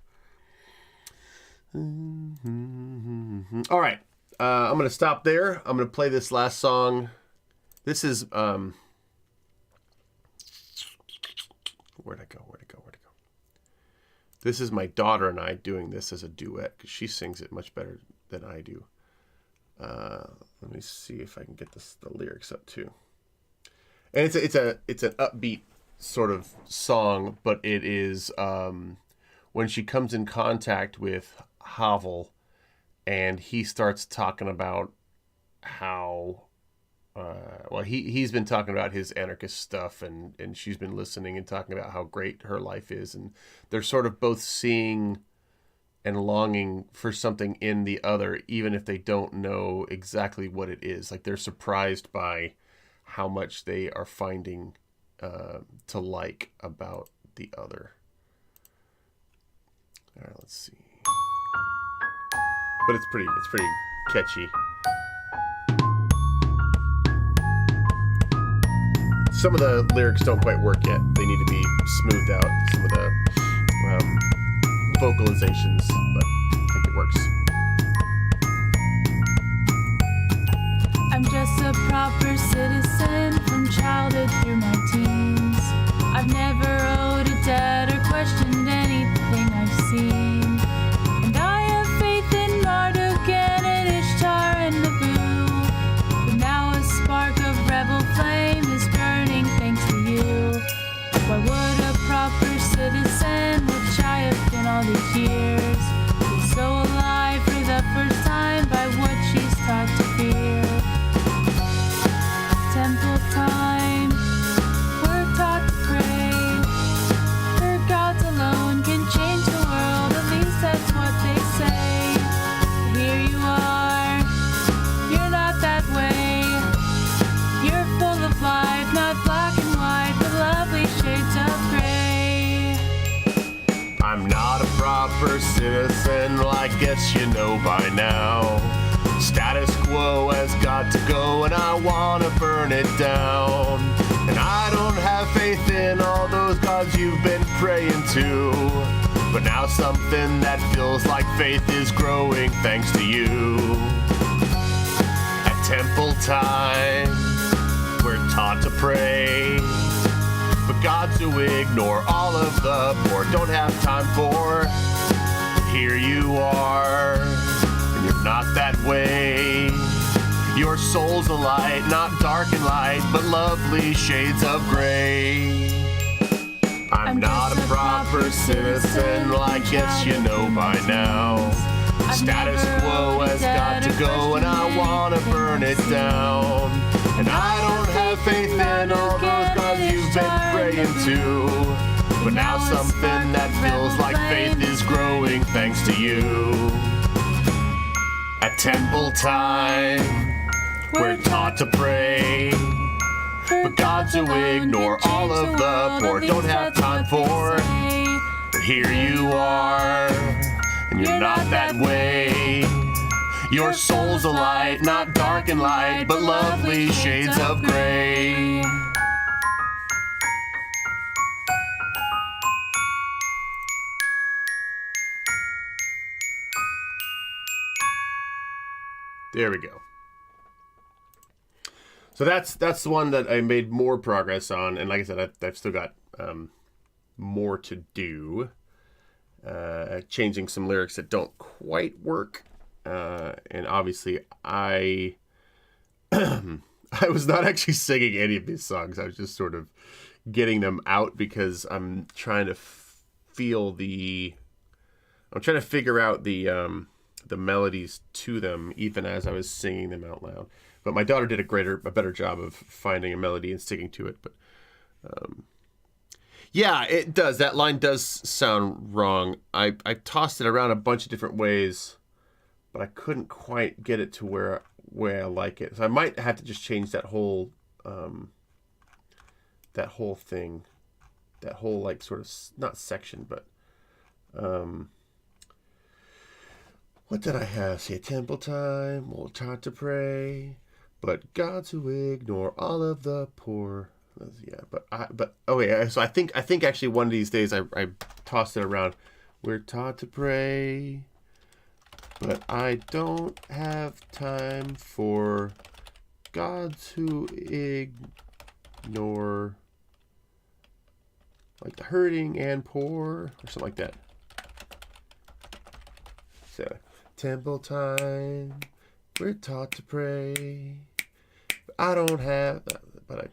Speaker 2: All right. I'm going to stop there. I'm going to play this last song. This is... Where'd I go? This is my daughter and I doing this as a duet because she sings it much better than I do. Let me see if I can get the lyrics up too. And it's an upbeat sort of song, but it is when she comes in contact with Havel and he starts talking about how he's been talking about his anarchist stuff and she's been listening and talking about how great her life is, and they're sort of both seeing and longing for something in the other, even if they don't know exactly what it is. Like they're surprised by how much they are finding to like about the other. All right, let's see. But it's pretty catchy. Some of the lyrics don't quite work yet. They need to be smoothed out. Some of the vocalizations, but I think it works.
Speaker 7: I'm just a proper citizen from childhood through my teens. I've never owed a debt or questioned anything I've seen. And I have faith in Marduk and Ishtar and Naboo. But now a spark of rebel flame is burning thanks to you. Why would a proper citizen, which I have been all these years, be so alive for the first time by what she's taught to fear? Temple time, we're taught to pray. For gods alone can change the world, at least that's what they say. But here you are, you're not that way. You're full of life, not black and white, but lovely shades of gray.
Speaker 2: I'm not a proper citizen, well, I guess you know by now. Status quo has got to go and I want to burn it down. And I don't have faith in all those gods
Speaker 4: something that feels like faith is growing thanks to you. At temple time, we're taught to pray, but gods who ignore all of the poor don't have time for. Here you are, and you're not that way. Your soul's a light, not dark and light, but lovely shades of gray. I'm not a proper citizen, well I guess you know by now. Status quo has got to go and I wanna burn it down. And I don't have faith in all those gods you've been praying to, but now something that feels like faith is growing thanks to you. At temple time, we're taught to pray, but gods who ignore all of the poor don't have time for. But here you are, and you're not that way. Your soul's a light, not dark and light, but lovely shades of gray.
Speaker 2: There we go. So that's the one that I made more progress on, and like I said, I've still got more to do. Changing some lyrics that don't quite work, and obviously I was not actually singing any of these songs. I was just sort of getting them out because I'm trying to figure out the melodies to them, even as I was singing them out loud. But my daughter did a better job of finding a melody and sticking to it. But yeah, it does. That line does sound wrong. I tossed it around a bunch of different ways, but I couldn't quite get it to where I like it. So I might have to just change that whole thing, that whole like sort of not section, but what did I have? See, temple time, we'll try to pray, but gods who ignore all of the poor. Yeah, so I think actually one of these days I tossed it around. We're taught to pray, but I don't have time for gods who ignore like the hurting and poor or something like that. So temple time, we're taught to pray, but I don't have, but I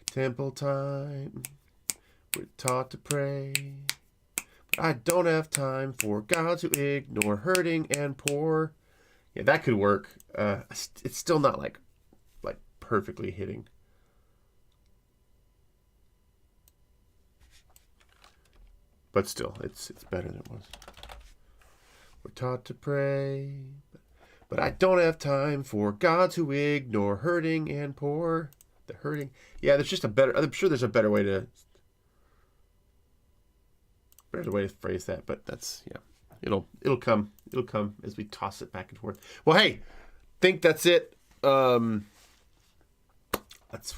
Speaker 2: temple time, we're taught to pray, but I don't have time for gods who ignore hurting and poor. Yeah, that could work. It's still not like perfectly hitting. But still, it's better than it was. We're taught to pray, but I don't have time for gods who ignore hurting and poor. The hurting. Yeah, there's just I'm sure there's a better way to phrase that, but that's, yeah. It'll come as we toss it back and forth. Well, hey, think that's it. That's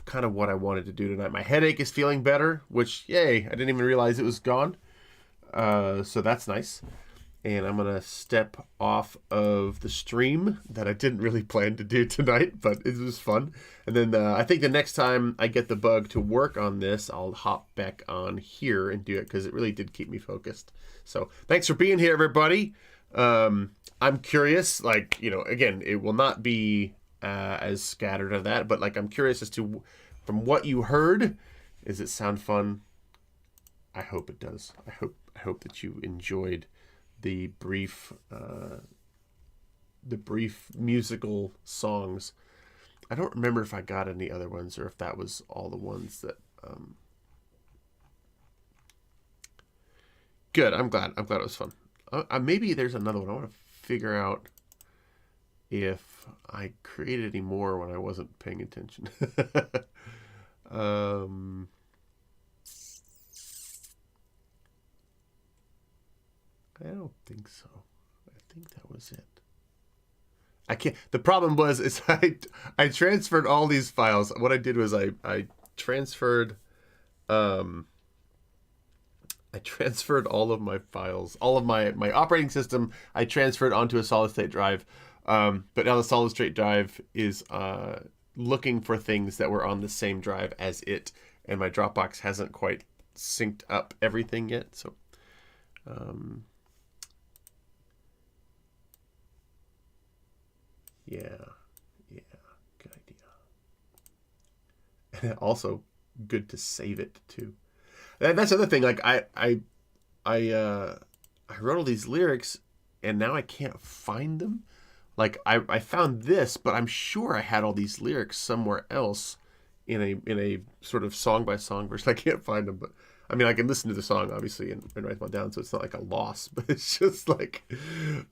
Speaker 2: kind of what I wanted to do tonight. My headache is feeling better, which, yay, I didn't even realize it was gone. So that's nice. And I'm going to step off of the stream that I didn't really plan to do tonight, but it was fun. And then I think the next time I get the bug to work on this, I'll hop back on here and do it because it really did keep me focused. So thanks for being here, everybody. I'm curious, again, it will not be as scattered as that, but I'm curious as to, from what you heard, does it sound fun? I hope it does. I hope that you enjoyed the brief musical songs. I don't remember if I got any other ones or if that was all the ones that. Good. I'm glad it was fun. Maybe there's another one. I want to figure out if I created any more when I wasn't paying attention. I don't think so. I think that was it. I can't. The problem was I transferred all these files. What I did was I transferred I transferred all of my files, all of my operating system. I transferred onto a solid state drive, but now the solid state drive is looking for things that were on the same drive as it, and my Dropbox hasn't quite synced up everything yet. So, yeah, good idea. And also, good to save it too. And that's the other thing. Like I wrote all these lyrics, and now I can't find them. Like I found this, but I'm sure I had all these lyrics somewhere else in a sort of song by song version. I can't find them, but I mean I can listen to the song obviously and write them down, so it's not like a loss. But it's just like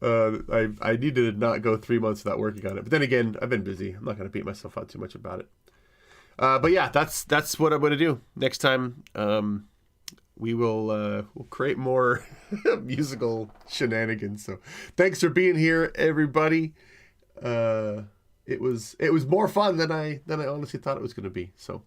Speaker 2: I needed to not go 3 months without working on it. But then again, I've been busy. I'm not going to beat myself up too much about it. But yeah, that's what I'm going to do next time. We'll create more musical shenanigans. So thanks for being here, everybody. It was more fun than I honestly thought it was going to be. So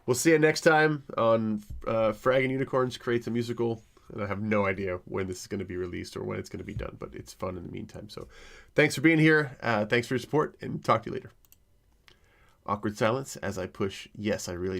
Speaker 2: we'll see you next time on Fragging Unicorns Creates a Musical. And I have no idea when this is going to be released or when it's going to be done, but it's fun in the meantime. So thanks for being here. Thanks for your support, and talk to you later. Awkward silence as I push. Yes, I really do.